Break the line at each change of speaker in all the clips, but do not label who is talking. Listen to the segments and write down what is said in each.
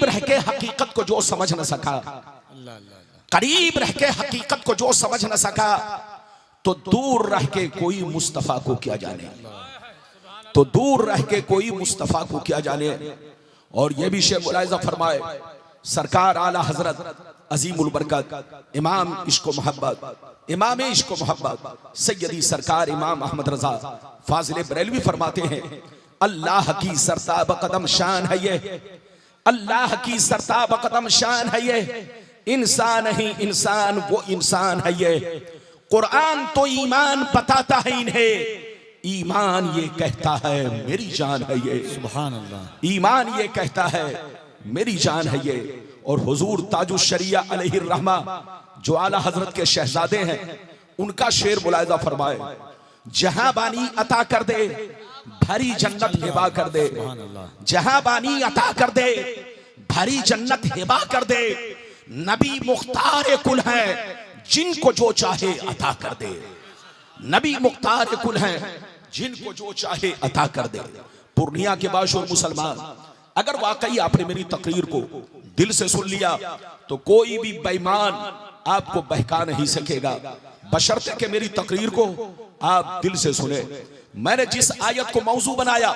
करीब रह के हकीकत को जो समझ न सका, करीब रह के हकीकत को जो समझ न सका, तो दूर रह के कोई मुस्तफा को क्या जाने, तो दूर रह के कोई मुस्तफा को क्या जाने। और ये भी शेख मुलाहिजा फरमाए, सरकार आला हजरत अजीमुल बरकत इमाम इश्क मोहब्बत, इमाम इश्क मोहब्बत सैयदी सरकार इमाम अहमद रजा फाजिल बरेलवी फरमाते हैं, अल्लाह की सरताब कदम शान है ये, अल्लाह की सरताब कदम शान है ये, इंसान ही इंसान वो इंसान है ये। कुरान तो ईमान बताता है इन्हें, ईमान ये कहता है मेरी जान है ये, सुभान अल्लाह। ईमान ये कहता है मेरी जान है ये। और हुजूर ताजुश शरिया अलैहिर रहमा जो आला हजरत के शहजादे हैं, उनका शेर मुलाहिजा फरमाए, जहां बानी अता कर दे भरी जन्नत हिबा कर दे, जहां बानी अता कर दे भरी जन्नत हिबा कर दे, नबी मुख्तार कुल है जिनको जो चाहे अता कर दे, नबी मुख्तार कुल है जिनको जो चाहे अता कर दे। पूर्णिया के बाशुर मुसलमान, अगर वाकई आपने मेरी तकरीर को दिल से सुन लिया तो कोई भी बेईमान आपको बहका नहीं सकेगा, बशर्ते कि मेरी तकरीर को आप दिल से सुने। मैंने जिस आयत को मौजू बनाया,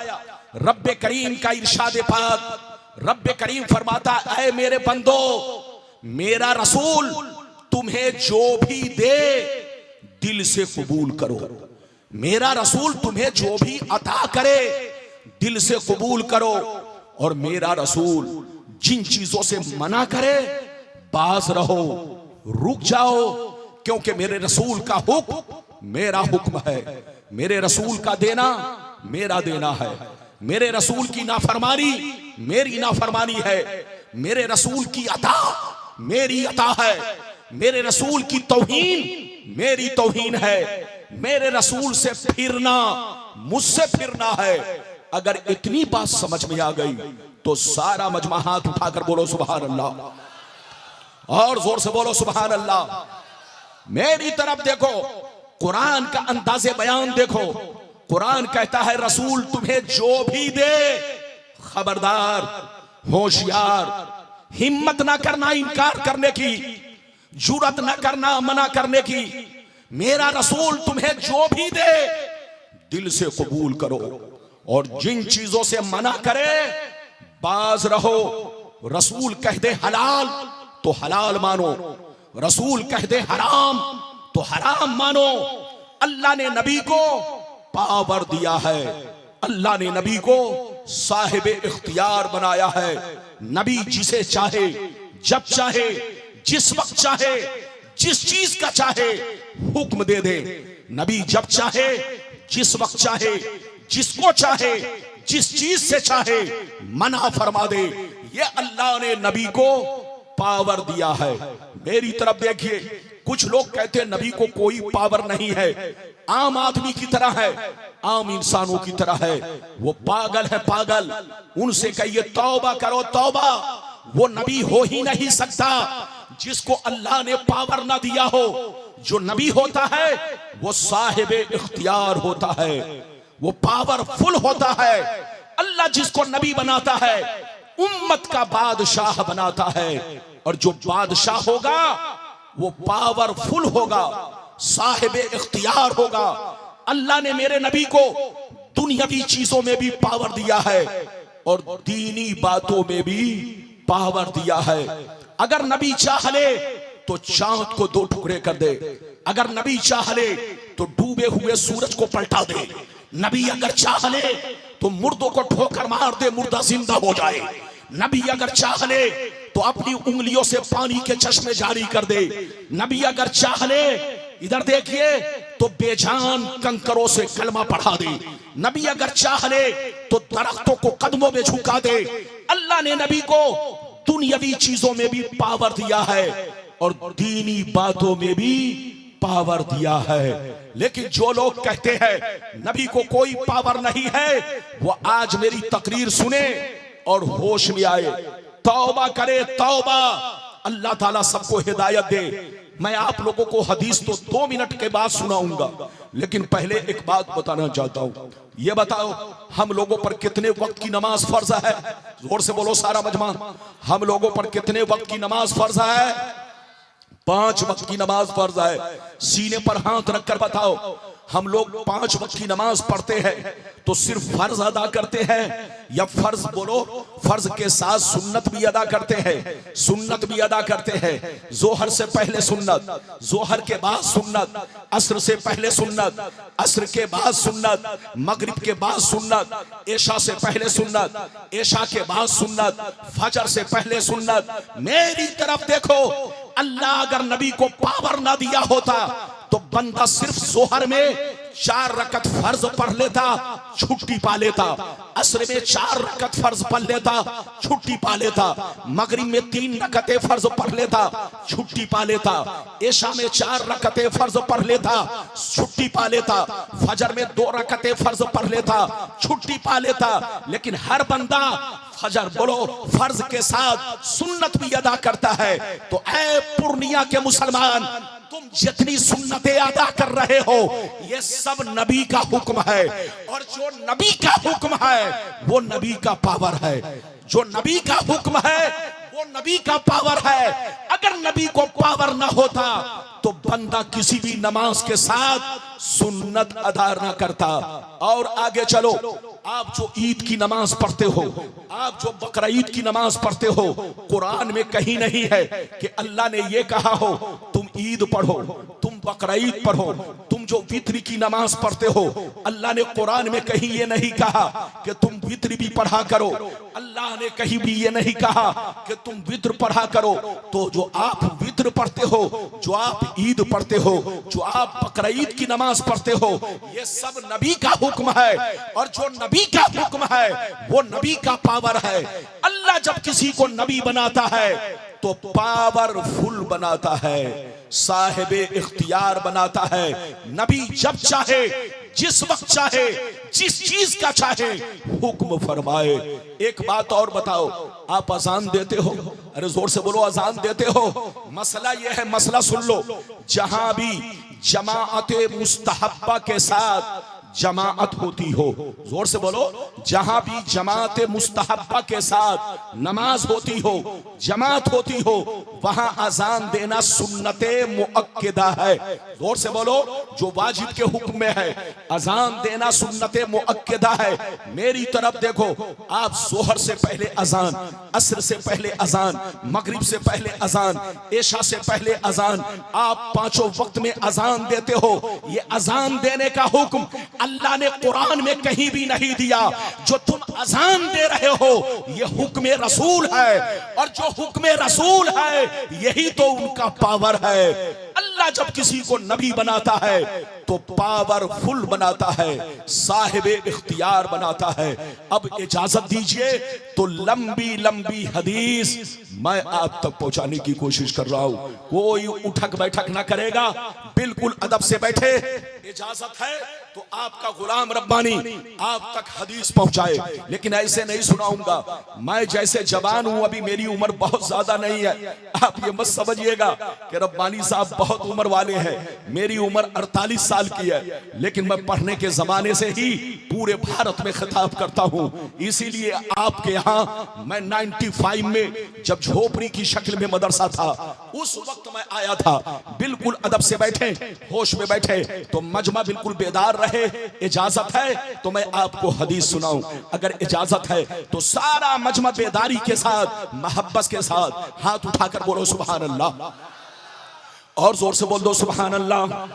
रब्बे करीम का इरशाद पाक, रब्बे करीम फरमाता, ऐ मेरे बंदो मेरा रसूल तुम्हें जो भी दे दिल से कबूल करो, मेरा रसूल तुम्हें जो भी अता करे दिल से कबूल करो, और मेरा रसूल जिन चीजों से मना करे बाज रहो, रुक जाओ, क्योंकि मेरे रसूल का हुक्म मेरा हुक्म है, मेरे रसूल का देना मेरा देना है, मेरे रसूल की नाफरमानी मेरी नाफरमानी है, मेरे रसूल की अता मेरी अता है, मेरे रसूल की तौहीन मेरी तौहीन है, मेरे रसूल से फिरना मुझसे फिरना है। अगर इतनी बात समझ में आ गई तो सारा मजमा हाथ उठाकर बोलो सुभान अल्लाह, और जोर से बोलो सुभान अल्लाह। मेरी तरफ देखो, कुरान का अंदाज़े बयान देखो। कुरान कहता है रसूल तुम्हें जो भी दे, खबरदार, होशियार, हिम्मत ना करना इनकार करने की, जुरत ना करना मना करने की। मेरा रसूल तुम्हें जो भी दे दिल से कबूल करो, और जिन चीजों से मना करे बाज रहो। रसूल कह दे हलाल तो हलाल मानो, रसूल कह दे हराम तो हराम मानो। अल्लाह ने नबी को पावर दिया है, अल्लाह ने नबी को साहिब इख्तियार बनाया है। नबी जिसे चाहे, जब चाहे, जिस वक्त चाहे, जिस चीज का चाहे हुक्म दे दे। नबी जब चाहे, जिस वक्त चाहे, जिसको चाहे, जिस चीज से चाहे मना फरमा दे। ये अल्लाह ने नबी को पावर दिया है। मेरी तरफ देखिए, कुछ लोग कहते हैं नबी को कोई पावर नहीं है, आम आदमी की तरह है, आम इंसानों की तरह है, वो पागल है पागल। उनसे कहिए तौबा करो तौबा, वो नबी हो ही नहीं सकता जिसको अल्लाह ने पावर ना दिया हो। जो नबी होता है वो साहिब इख्तियार होता है, वो पावरफुल होता है। अल्लाह जिसको नबी बनाता है उम्मत का बादशाह बनाता है, और जो बादशाह होगा वो पावरफुल होगा, साहिब इख्तियार होगा। अल्लाह ने मेरे नबी को दुनियावी चीजों में भी पावर दिया है और दीनी बातों में भी पावर दिया है। अगर नबी चाह ले तो चांद को दो टुकड़े कर दे, अगर नबी चाह ले तो डूबे हुए सूरज को पलटा दे, नबी अगर चाह ले तो मुर्दों को ठोकर मार दे, मुर्दा जिंदा हो जाए। नबी अगर चाह ले तो अपनी उंगलियों से पानी के चश्मे जारी कर दे। नबी अगर चाह ले, इधर देखिए, तो बेजान कंकरों से कलमा पढ़ा दे। नबी अगर चाह ले तो दरख्तों को कदमों में झुका दे। अल्लाह ने नबी को दुनियावी चीजों में भी पावर दिया है और दीनी बातों में भी पावर दिया है। लेकिन जो लोग कहते हैं नबी को कोई पावर नहीं है, वो आज मेरी तकरीर सुने और होश में आए, तौबा करे तौबा। अल्लाह ताला सबको हिदायत दे। मैं आप लोगों को हदीस तो 2 मिनट के बाद सुनाऊंगा, लेकिन पहले एक बात बताना चाहता हूं। ये बताओ हम लोगों पर कितने वक्त की नमाज फर्ज है? जोर से बोलो सारा मजमा। हम लोगों पर कितने वक्त की नमाज फर्ज है? 5 वक्त की नमाज फर्ज है। सीने पर हाथ रखकर बताओ, हम लोग 5 वक्त की नमाज पढ़ते हैं तो सिर्फ फर्ज अदा करते हैं या फर्ज बोलो फर्ज के साथ सुन्नत भी अदा करते हैं? सुन्नत भी अदा करते हैं। जोहर से पहले सुन्नत, जोहर के बाद सुन्नत, असर से पहले सुन्नत, असर के बाद सुन्नत, मगरिब के बाद सुन्नत, ऐशा से पहले सुन्नत, ऐशा के बाद सुन्नत, फजर से पहले सुन्नत। मेरी तरफ देखो, अल्लाह अगर नबी को पावर ना दिया होता तो बंदा सिर्फ जोहर में 4 रकत फर्ज पढ़ लेता, छुट्टी पा लेता। असर में 4 रकत फर्ज पढ़ लेता, छुट्टी पा लेता। मगरिब में 3 रकतें फर्ज पढ़ लेता, छुट्टी पा लेता। ऐशा में 4 रकतें फर्ज पढ़ लेता, छुट्टी पा लेता। फजर में 2 रकतें फर्ज पढ़ लेता, छुट्टी पा लेता। लेकिन हर बंदा फजर बोलो फर्ज के साथ सुन्नत भी अदा करता है। तो ऐ पूर्णिया के मुसलमान, तुम जितनी सुन्नतें अदा कर रहे हो ये सब नबी का हुक्म है, और जो नबी का हुक्म है वो नबी का पावर है। जो नबी का हुक्म है वो नबी का पावर है। अगर नबी को पावर ना होता तो बंदा किसी भी नमाज के साथ सुन्नत अदा ना करता। और आगे चलो, आप जो ईद की नमाज पढ़ते हो, आप जो बकरा ईद की नमाज पढ़ते हो, कुरान में कहीं नहीं है कि अल्लाह ने ये कहा हो तुम ईद पढ़ो, तुम बकरा ईद पढ़ो। तुम जो वित्र की नमाज पढ़ते हो, अल्लाह ने कुरान में कहीं ये नहीं कहा कि तुम वित्र भी पढ़ा करो। अल्लाह ने कहीं भी ये नहीं कहा कि तुम वित्र पढ़ा करो। तो जो आप वित्र पढ़ते हो, जो आप ईद पढ़ते हो, जो आप बकरा ईद की नमाज पढ़ते हो, ये सब नबी का हुक्म है। और जो नबी का हुक्म है वो नबी का पावर है। अल्लाह जब किसी को नबी बनाता है तो पावरफुल बनाता है, साहिबे इख्तियार बनाता है। नबी जब चाहे, जिस वक्त चाहे, जिस चीज का चाहे हुक्म फरमाए। एक बात और बताओ, आप अजान देते हो? अरे जोर से बोलो, अजान देते हो? मसला यह है, मसला सुन लो, जहां भी जमाअते मुस्तहब्बा के साथ जमाअत होती हो, जोर से बोलो, जहां भी जमाअत मुस्तहब्बा के साथ नमाज होती हो, जमात होती हो, वहां अजान देना सुन्नते मुअक्किदा है। जोर से बोलो, जो वाजिब के हुक्म में है अजान देना सुन्नते मुअक्किदा है। मेरी तरफ देखो, आप जोहर से पहले अजान, असर से पहले अजान, मगरिब से पहले अजान, ऐशा से पहले अजान, आप 5 वक्त में अजान देते हो। ये अजान देने का हुक्म अल्लाह ने कुरान में कहीं भी नहीं दिया। जो तुम अजान दे रहे हो ये हुक्म रसूल है, और जो हुक्म रसूल है यही तो उनका पावर है। अल्लाह जब किसी को नबी बनाता है तो पावरफुल बनाता है, साहिबे इख्तियार बनाता है। अब इजाजत दीजिए तो लंबी लंबी हदीस मैं आप तक पहुंचाने की कोशिश कर रहा हूं। कोई उठक बैठक ना करेगा, बिल्कुल अदब से बैठे। इजाजत है तो आपका गुलाम रब्बानी आप तक हदीस पहुंचाए, लेकिन ऐसे नहीं सुनाऊंगा। मैं जैसे जवान हूं, अभी मेरी उम्र बहुत ज्यादा नहीं है। आप ये मत समझिएगा कि रब्बानी साहब बहुत उम्र वाले हैं। मेरी उम्र 48 साल की है, लेकिन मैं पढ़ने के जमाने से ही पूरे भारत में खिताब करता हूं। इसीलिए आपके यहाँ मैं 95 में जब झोपड़ी की शक्ल में मदरसा था, उस वक्त मैं आया था। बिल्कुल अदब से बैठे, होश में बैठे, तो मजमा बिल्कुल बेदार रहे। इजाजत है तो मैं आपको हदीस सुनाऊं? अगर इजाजत है तो सारा मजमा बेदारी के साथ, मोहब्बत के साथ हाथ उठाकर बोलो सुभान अल्लाह, और जोर से बोल दो सुभान अल्लाह,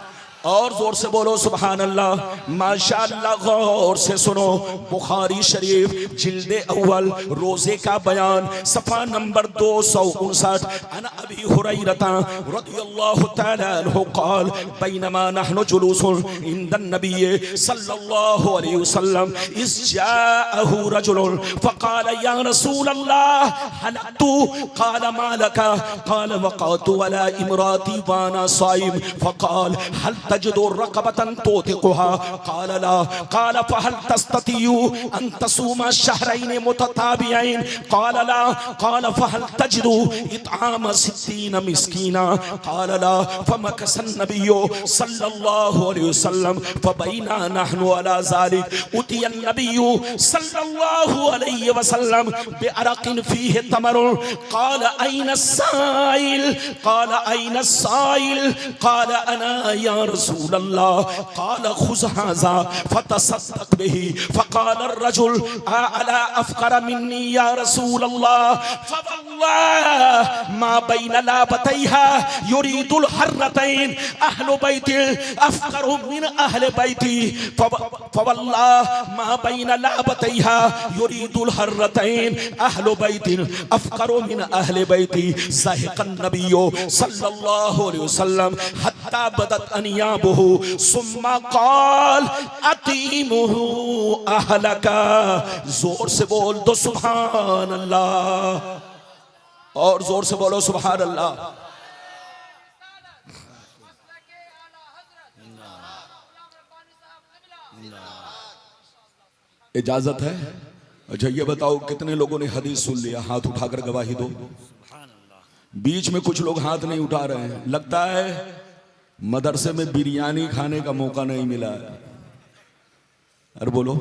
और जोर से बोलो सुभान अल्लाह। माशाअल्लाह, गौर से सुनो, बुखारी शरीफ जिल्दे अव्वल रोजे का बयान, सफा नंबर 259। अन अबी हुरैरा रदियल्लाहु तआला अन्हु क़ाल बैनमा नहनु जुलूसुन इंदन नबी सल्लल्लाहु अलैहि वसल्लम इज़ जाअहु रजुलुन फ़क़ाल या रसूलल्लाह हलकतु क़ाल मा लका क़ाल वक़अतु अला इमराती वाना साइम फ़क़ाल हल तजदु रक़बतन तुतिक़ुहा क़ाल ला क़ाल फ़हल तस्ततियु अन तसूमा शहरैन मुतताबियैन क़ाल ला क़ाल फ़हल तजदु इत्आम 60 मिस्कीना क़ाल ला फ़मकस अन्नबिय्यु सल्लल्लाहु अलैहि वसल्लम फ़बैना नहनु अला ज़ालिक उतिय अन्नबिय्यु सल्लल्लाहु अलैहि वसल्लम बिअरक़िन फ़ीहि तमरुन क़ाल ऐन अस्साइल क़ाल ऐन अस्साइल क़ाल अना या रसूलल्लाह क़ाल ख़ुज़ हाज़ा फ़तसद्दक़ बिही फ़क़ाल अर्रजुल अला अफ़क़र मिन्नी या रसूलल्लाह फ़वल्लाहि मा बैन लाबतैहा युरीदुल हर्रतैन अहलु बैति अफ़क़रु मिन अहले बैति फ़वल्लाहि मा बैन लाबतैहा युरीदुल हर्रतैन अहलु बैति अफ़क़रु मिन अहले बैति ज़ाहिक़न नबिय्यु सल्लल्लाहु अलैहि वसल्लम हत्ता बदत अनियाबुहु सुम्मा क़ाल अतीमुहु अहलका। जोर से बोल दो सुभान अल्लाह, और जोर से बोलो सुभान अल्लाह। इजाजत है? अच्छा ये बताओ कितने लोगों ने हदीस सुन लिया? हाथ उठाकर गवाही दो। बीच में कुछ लोग हाथ नहीं उठा रहे हैं, लगता है मदरसे में बिरयानी खाने का मौका नहीं मिला है। अरे बोलो,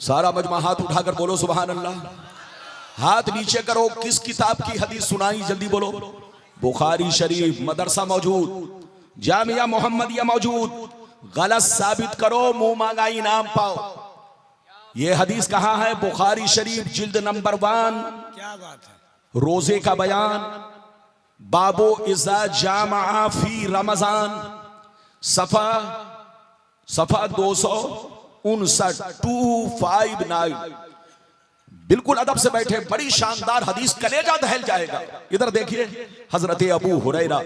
सारा मजमा हाथ उठाकर बोलो सुभान अल्लाह। हाथ नीचे करो। किस किताब की हदीस सुनाई? जल्दी बोलो। बुखारी शरीफ, मदरसा मौजूद, जामिया मोहम्मदिया मौजूद। गलत साबित करो, मुंह मांगा इनाम पाओ। ये हदीस कहाँ है? बुखारी शरीफ जिल्द नंबर 1।
क्या बात है?
रोजे का बयान, बाबो इज़ा जामा फी रमजान, सफा 259। बिल्कुल अदब से बैठे, बड़ी शानदार हदीस, कलेजा दहल जाएगा। इधर देखिए, हजरत अबू हुरैरा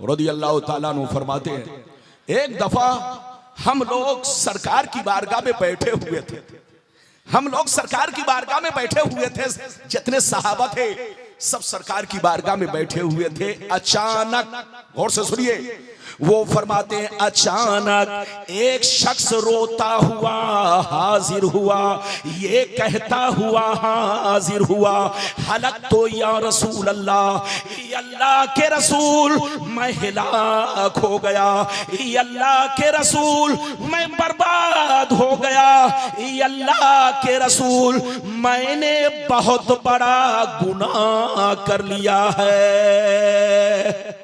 रदियल्लाहु ताला अन्हु फरमाते हैं, एक दफा हम लोग सरकार की बारगाह में बैठे हुए थे। हम लोग सरकार की बारगाह में बैठे हुए थे, जितने सहाबा थे सब सरकार की बारगाह में बैठे हुए थे। अचानक, गौर से सुनिए, वो फरमाते हैं अचानक एक शख्स रोता हुआ हाजिर हुआ, ये कहता हुआ हाजिर हुआ, हलक तो या रसूल अल्लाह, अल्लाह के रसूल मैं हिलाक हो गया, अल्लाह के रसूल मैं बर्बाद हो गया, अल्लाह के रसूल मैंने बहुत बड़ा गुनाह कर लिया है।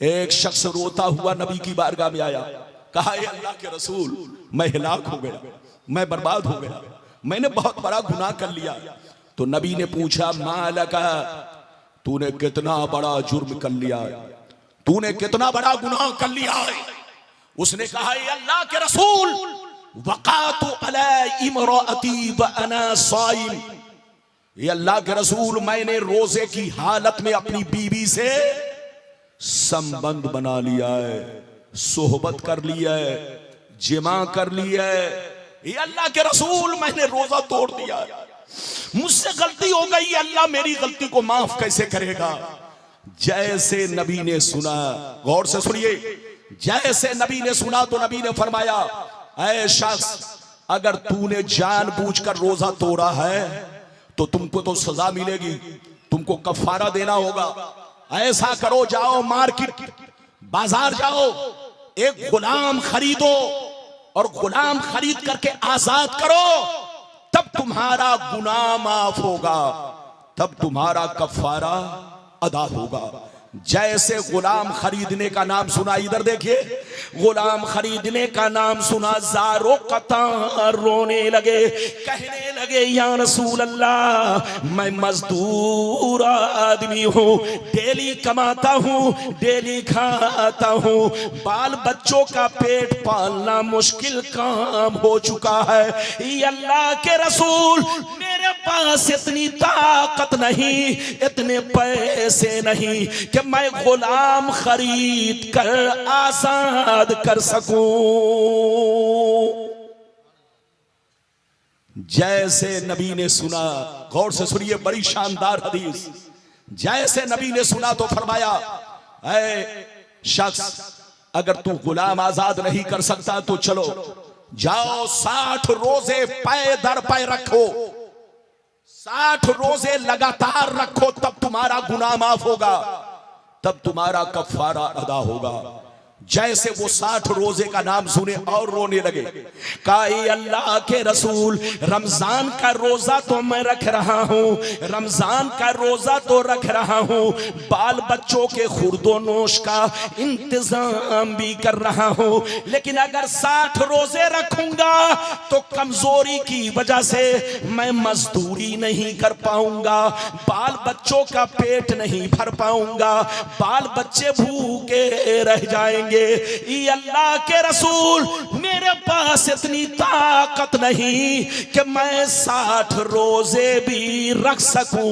एक शख्स रोता हुआ नबी की बारगाह में आया, कहा ये अल्लाह के रसूल मैं हिलाक हो गया, मैं बर्बाद हो गया, मैंने बहुत बड़ा गुनाह कर लिया। तो नबी ने पूछा मालका, तूने कितना बड़ा जुर्म कर लिया है, तूने कितना बड़ा गुनाह कर लिया है? उसने कहा ये अल्लाह के रसूल वक़ातु अला इमराअती व अना साइम, ये अल्लाह के रसूल मैंने रोजे की हालत में अपनी बीवी से संबंध बना लिया है, सोहबत कर लिया है, जिमा कर लिया है। ये अल्लाह के रसूल मैंने रोजा तोड़ दिया है, मुझसे गलती हो गई, अल्लाह मेरी गलती को माफ कैसे करेगा? जैसे नबी ने सुना, गौर से सुनिए, जैसे नबी ने सुना तो नबी ने फरमाया, ऐ शख्स अगर तूने जानबूझकर रोजा तोड़ा है तो तुमको तो सजा मिलेगी, तुमको कफारा देना होगा। ऐसा करो, जाओ मार्केट बाजार जाओ, एक गुलाम खरीदो और गुलाम खरीद करके आजाद करो, तब तुम्हारा गुनाह माफ होगा, तब तुम्हारा कफारा अदा होगा। जैसे गुलाम खरीदने का नाम सुना, इधर देखिए, गुलाम खरीदने का नाम सुना, ज़ारो कतार रोने लगे, कहने लगे या रसूल अल्लाह मैं मजदूर आदमी हूँ, डेली कमाता हूँ, डेली खाता हूँ, बाल बच्चों का पेट पालना मुश्किल काम हो चुका है। ये अल्लाह के रसूल मेरे पास इतनी ताकत नहीं, इतने पैसे नहीं कि मैं गुलाम खरीद कर आजाद कर सकूं। जैसे नबी ने सुना, गौर से सुनिए, बड़ी शानदार हदीस, जैसे नबी ने सुना तो फरमाया, ऐ शख्स अगर तू गुलाम आजाद नहीं कर सकता तो चलो जाओ 60 रोजे पै दर पै रखो, 60 रोजे लगातार रखो, तब तुम्हारा गुनाह माफ होगा, तब तुम्हारा कफारा अदा होगा। जैसे वो 60 रोजे का नाम सुने और रोने लगे, कहा अल्लाह के रसूल रमजान का रोजा तो मैं रख रहा हूँ, रमजान का रोजा तो रख रहा हूँ, बाल बच्चों के खुर्दो नोश का इंतजाम भी कर रहा हूँ, लेकिन अगर 60 रोजे रखूंगा तो कमजोरी की वजह से मैं मजदूरी नहीं कर पाऊंगा, बाल बच्चों का पेट नहीं भर पाऊंगा, बाल बच्चे भूखे रह जाएंगे। ये अल्लाह के रसूल मेरे पास इतनी ताकत नहीं कि मैं 60 रोजे भी रख सकूं।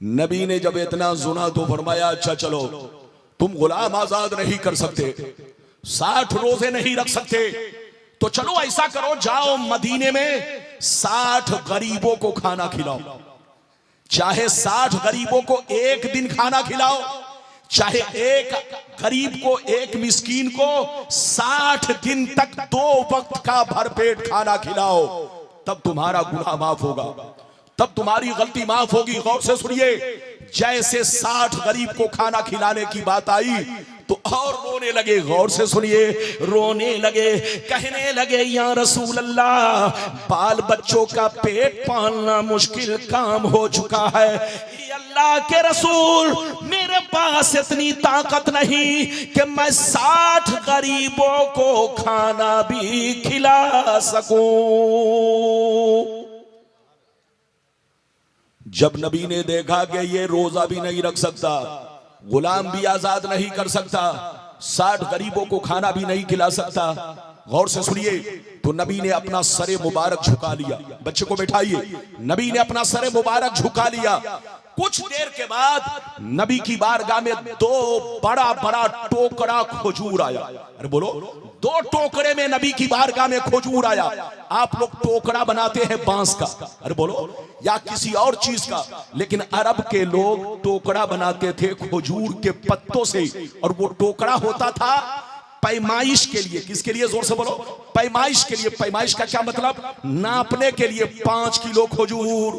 नबी ने जब इतना सुना तो फरमाया अच्छा चलो, तुम गुलाम आजाद नहीं कर सकते, 60 रोजे नहीं रख सकते, तो चलो ऐसा करो जाओ मदीने में 60 गरीबों को खाना खिलाओ, चाहे 60 गरीबों को एक दिन खाना खिलाओ, चाहे एक गरीब को एक मिस्कीन को 60 दिन तक 2 वक्त का भरपेट खाना खिलाओ, तब तुम्हारा गुनाह माफ होगा, तब तुम्हारी गलती माफ होगी। गौर से सुनिए, जैसे 60 गरीब को खाना खिलाने की बात आई तो और रोने लगे। गौर से सुनिए, रोने लगे, कहने लगे या रसूल अल्लाह बाल बच्चों का पेट पालना मुश्किल काम हो चुका है, अल्लाह के रसूल मेरे पास इतनी ताकत नहीं कि मैं 60 गरीबों को खाना भी खिला सकूं। जब नबी ने देखा कि ये रोजा भी नहीं रख सकता, गुलाम भी आजाद नहीं कर सकता, 60 गरीबों को खाना भी नहीं खिला सकता, गौर से सुनिए, तो नबी ने अपना सरे मुबारक झुका लिया। बच्चे को बैठाइए। नबी ने अपना सरे मुबारक झुका लिया। कुछ देर के बाद नबी की बारगाह में 2 बड़ा बड़ा टोकरा खजूर आया। अरे बोलो, 2 टोकरे में नबी की बारगाह में खजूर आया। आप लोग टोकरा बनाते हैं बांस का, अरे बोलो, या किसी और चीज का, लेकिन अरब के लोग टोकरा बनाते थे खजूर के पत्तों से, और वो टोकरा होता था पैमाइश के लिए। किसके लिए? जोर से बोलो, पैमाइश के लिए। पैमाइश का क्या मतलब? नापने के लिए। 5 किलो खजूर,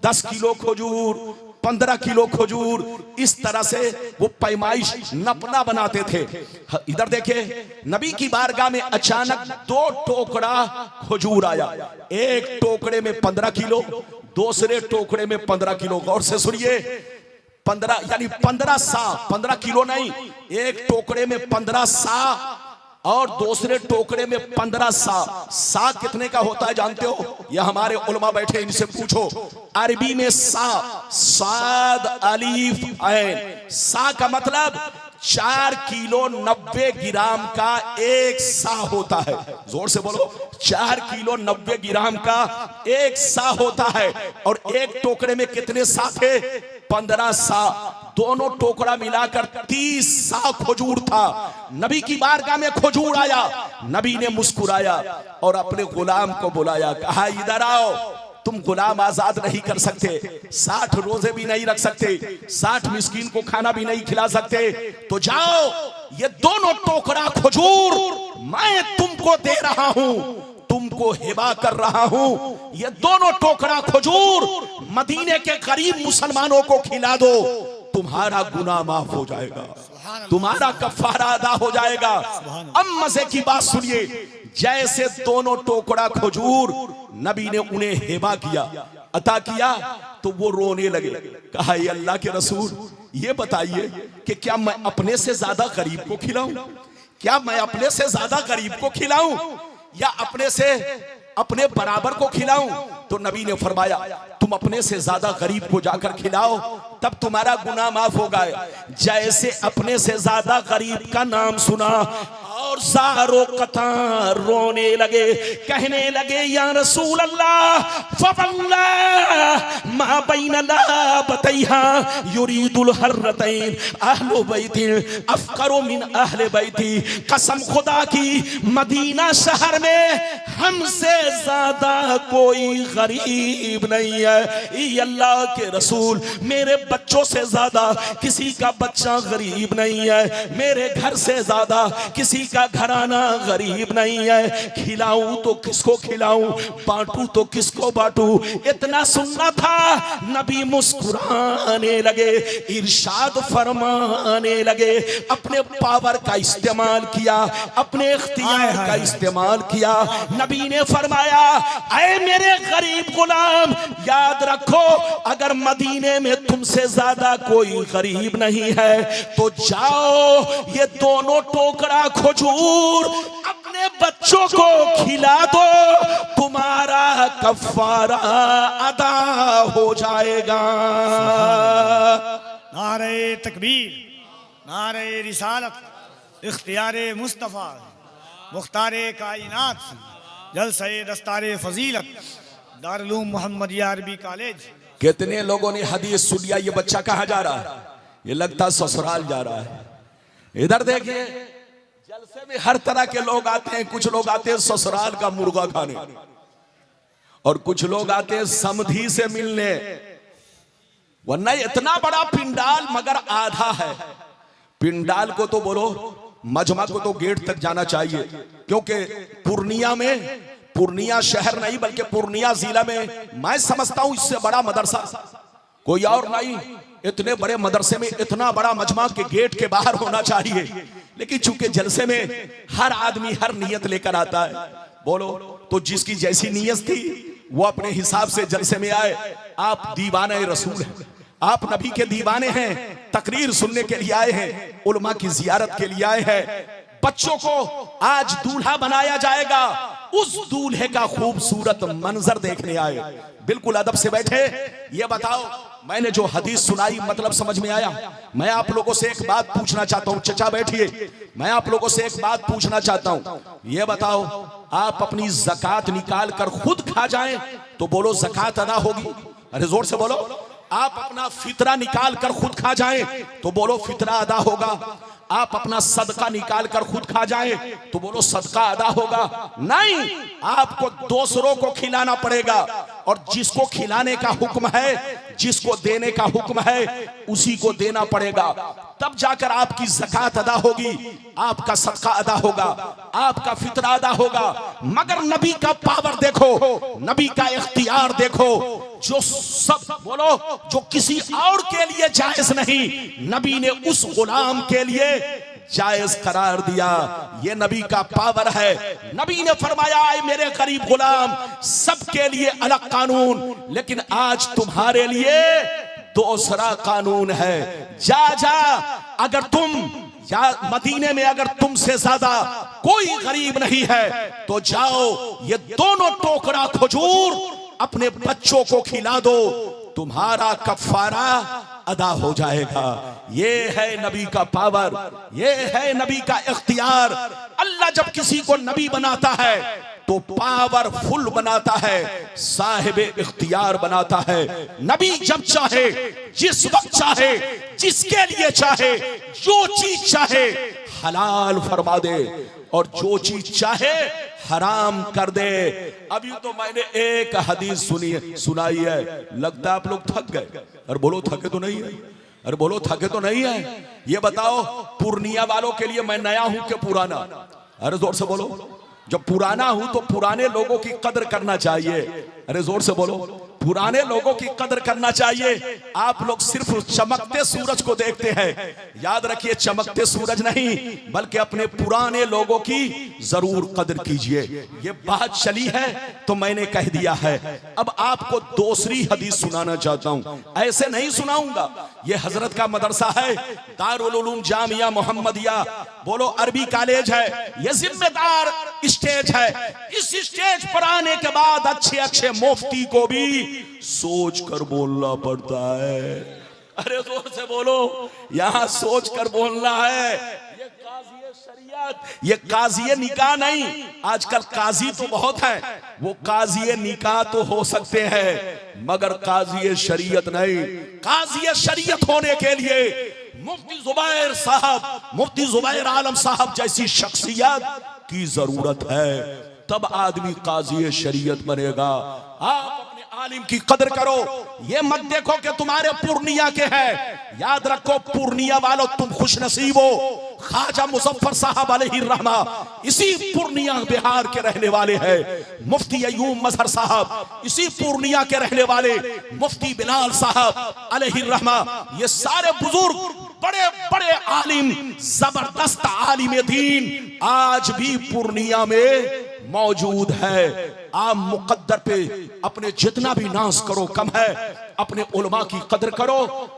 10 किलो खजूर, 15 किलो खजूर, इस तरह से वो पैमाइश नपना बनाते थे। इधर देखिए, नबी की बारगाह में अचानक 2 टोकरा खजूर आया। एक टोकरे में 15 किलो, दूसरे टोकरे में 15 किलो। गौर से सुनिए, 15 यानी 15 सा, 15 किलो नहीं, एक टोकरे में 15 सा और दूसरे टोकरे में 15 सा। सा कितने का होता है जानते हो? यह हमारे उलमा बैठे, इनसे पूछो। अरबी में सा, साद अलीफ ऐन, सा का मतलब 4 किलो 90 ग्राम का एक सा होता है। जोर से बोलो, 4 किलो 90 ग्राम का एक सा होता है। और एक टोकरे में कितने सा थे? 15 सा। दोनों टोकरा मिलाकर 30 सा खजूर था। नबी की बारगाह में खजूर आया। नबी ने मुस्कुराया और अपने गुलाम को बुलाया, कहा इधर आओ, तुम गुलाम आजाद नहीं कर सकते, 60 रोजे भी नहीं रख सकते, 60 मिस्कीन को खाना भी नहीं खिला सकते, तो जाओ, ये दोनों टोकरा खजूर मैं तुमको दे रहा हूं, तुमको हिबा कर रहा हूं। ये दोनों टोकरा खजूर मदीने के गरीब मुसलमानों को खिला दो, तुम्हारा गुनाह माफ हो जाएगा, तुम्हारा कफारा अदा हो जाएगा। अब मजे की बात सुनिए, जैसे दोनों टोकरा खजूर नबी ने उन्हें हिबा किया, अता किया, तो वो रोने लगे। कहा ये अल्लाह के रसूल, ये बताइए कि क्या मैं अपने से ज्यादा गरीब को खिलाऊं? क्या मैं अपने से ज्यादा गरीब को खिलाऊं या अपने से अपने बराबर को खिलाऊं? तो नबी ने फरमाया, तुम अपने से ज्यादा गरीब को जाकर खिलाओ, तब तुम्हारा गुनाह माफ होगा। जैसे अपने से ज्यादा गरीब का नाम सुना और सारो कतार रोने लगे, कहने लगे या रसूल अल्लाह फवल्लाह मा बैन लाबतैहा युरीदुल हर्रतैन अहलु बैती अफकरु मिन अहले बैती। कसम खुदा की मदीना शहर में हमसे ज्यादा कोई गरीब नहीं है। ये अल्लाह के रसूल, मेरे बच्चों से ज्यादा किसी का बच्चा गरीब नहीं है, मेरे घर से ज्यादा किसी का घराना गरीब नहीं है। खिलाऊं तो किसको खिलाऊं, बांटूं तो किसको बांटूं। इतना सुनना था, नबी मुस्कुराने लगे, इरशाद फरमाने लगे, अपने पावर का इस्तेमाल किया, अपने इख्तियार का इस्तेमाल किया। नबी ने फरमाया, ऐ मेरे गरीब गुलाम, याद रखो अगर मदीने में तुमसे ज्यादा कोई गरीब नहीं है तो जाओ ये दोनों टोकरा खजूर अपने बच्चों को खिला दो, तुम्हारा कफ़ारा अदा हो जाएगा।
नारे तकबीर, नारे रिसालत, इख्तियारे मुस्तफ़ा, मुख्तारे कायनात, जलसे दस्तारे फजीलत, दारुल उलूम मोहम्मदिया अरबी कॉलेज।
कितने लोगों ने हदीस सुन लिया, ये बच्चा कहाँ जा रहा है? ये लगता ससुराल जा रहा है। इधर देखिए, जलसे में हर तरह के लोग आते हैं। कुछ लोग आते हैं ससुराल का मुर्गा खाने, और कुछ लोग आते हैं समधी से मिलने। वरना इतना बड़ा पिंडाल मगर आधा है। पिंडाल को तो बोलो, मजमा को तो गेट तक जाना चाहिए, क्योंकि पूर्णिया में, पूर्णिया शहर नहीं बल्कि पूर्णिया जिला में मैं समझता हूं इससे बड़ा मदरसा कोई और नहीं। इतने बड़े मदरसे में इतना बड़ा मजमा के गेट के बाहर होना चाहिए, लेकिन चूंकि जलसे में हर आदमी हर नियत लेकर आता है, बोलो तो जिसकी जैसी नियत थी वो अपने हिसाब से जलसे में आए। आप दीवाने रसूल हैं, आप नबी के दीवाने हैं, तकरीर सुनने के लिए आए हैं, उलमा की जियारत के लिए आए हैं। बच्चों को आज दूल्हा बनाया जाएगा, उस दूल्हे का खूबसूरत मंजर देखने आए। बिल्कुल अदब से बैठे। ये बताओ, मैंने जो हदीस सुनाई मतलब समझ में आया? मैं आप लोगों से एक बात पूछना चाहता हूं। चचा बैठिए, मैं आप लोगों से एक बात पूछना चाहता हूं। ये बताओ, आप अपनी ज़कात निकाल कर खुद खा जाएं तो बोलो ज़कात अदा होगी? अरे जोर से बोलो। आप अपना फितरा निकाल कर खुद खा जाएं तो बोलो फितरा अदा होगा। आप अपना सदका निकाल कर खुद खा जाएं तो बोलो सदका अदा होगा। नहीं, आपको दूसरों को खिलाना पड़ेगा, और जिसको खिलाने का हुक्म है, जिसको देने का हुक्म है, उसी को देना पड़ेगा। तब जाकर आपकी ज़कात अदा होगी, आपका सदका अदा होगा, आपका फितरा अदा होगा। मगर नबी का पावर देखो, नबी का इख्तियार देखो, जो सब बोलो जो किसी और के लिए जायज नहीं, नबी ने उस गुलाम के लिए जायज करार दिया। ये नबी का पावर है। नबी ने फरमाया, ऐ मेरे गरीब गुलाम, सबके लिए अलग कानून, लेकिन आज तुम्हारे लिए दूसरा कानून है। जा जा, अगर तुम या मदीने में अगर तुमसे ज्यादा कोई गरीब नहीं है तो जाओ ये दोनों टोकरा खजूर अपने बच्चों को खिला दो, तुम्हारा कफारा अदा हो जाएगा। ये है नबी का पावर, ये है नबी का इख्तियार। अल्लाह जब किसी को नबी बनाता है तो पावरफुल बनाता है, साहिब इख्तियार बनाता है। नबी जब चाहे, जिस वक्त चाहे, जिसके लिए चाहे, जो चीज चाहे हलाल फरमा दे, और जो चीज चाहे हराम कर दे। अभी तो मैंने एक हदीस सुनाई है, लगता है आप लोग थक गए। अरे बोलो थके तो नहीं है? अरे बोलो थके तो नहीं है? ये बताओ, पूर्णिया वालों के लिए मैं नया हूं कि पुराना? अरे जोर से बोलो। जब पुराना हूं तो पुराने लोगों की कदर करना चाहिए। अरे जोर से बोलो, पुराने लोगों की कदर करना चाहिए। आप लोग सिर्फ चमकते सूरज को देखते हैं। याद रखिए, चमकते सूरज नहीं बल्कि अपने पुराने लोगों की जरूर कदर कीजिए। ये बात चली है तो मैंने कह दिया है। अब आपको दूसरी हदीस सुनाना चाहता हूं, ऐसे नहीं सुनाऊंगा। ये हजरत का मदरसा है, दारुल उलूम जामिया मोहम्मदिया, बोलो अरबी कॉलेज है। ये जिम्मेदार स्टेज है। इस स्टेज पर आने के बाद अच्छे अच्छे मुफ्ती को भी सोच कर बोलना पड़ता है। अरे जोर से बोलो, यहां सोच कर बोलना है। ये काज़ी ये काजी निकाह नहीं, आजकल काजी तो बहुत है, वो काजी निकाह तो हो सकते हैं मगर काजी शरीयत नहीं। काजी शरीयत होने के लिए मुफ्ती जुबैर साहब, मुफ्ती जुबैर आलम साहब जैसी शख्सियत की जरूरत है, तब आदमी काजी शरीयत बनेगा। आप अपने आलिम की कदर करो, ये मत देखो कि तुम्हारे पूर्णिया के हैं। याद रखो पूर्णिया वालों तुम खुश नसीब हो। ख्वाजा मुजफ्फर साहब अलैहि रहमा इसी पूर्णिया बिहार के रहने वाले हैं। मुफ्ती अयूब मजहर साहब इसी पूर्णिया के रहने वाले, मुफ्ती बिलाल साहब अलैहि रहमा, ये सारे बुजुर्ग बड़े बड़े आलिम, जबरदस्त आलिम दीन आज भी पूर्णिया में मौजूद है। आप मुकद्दर पे अपने जितना भी नाज करो कम है, अपने उलमा की कदर करो,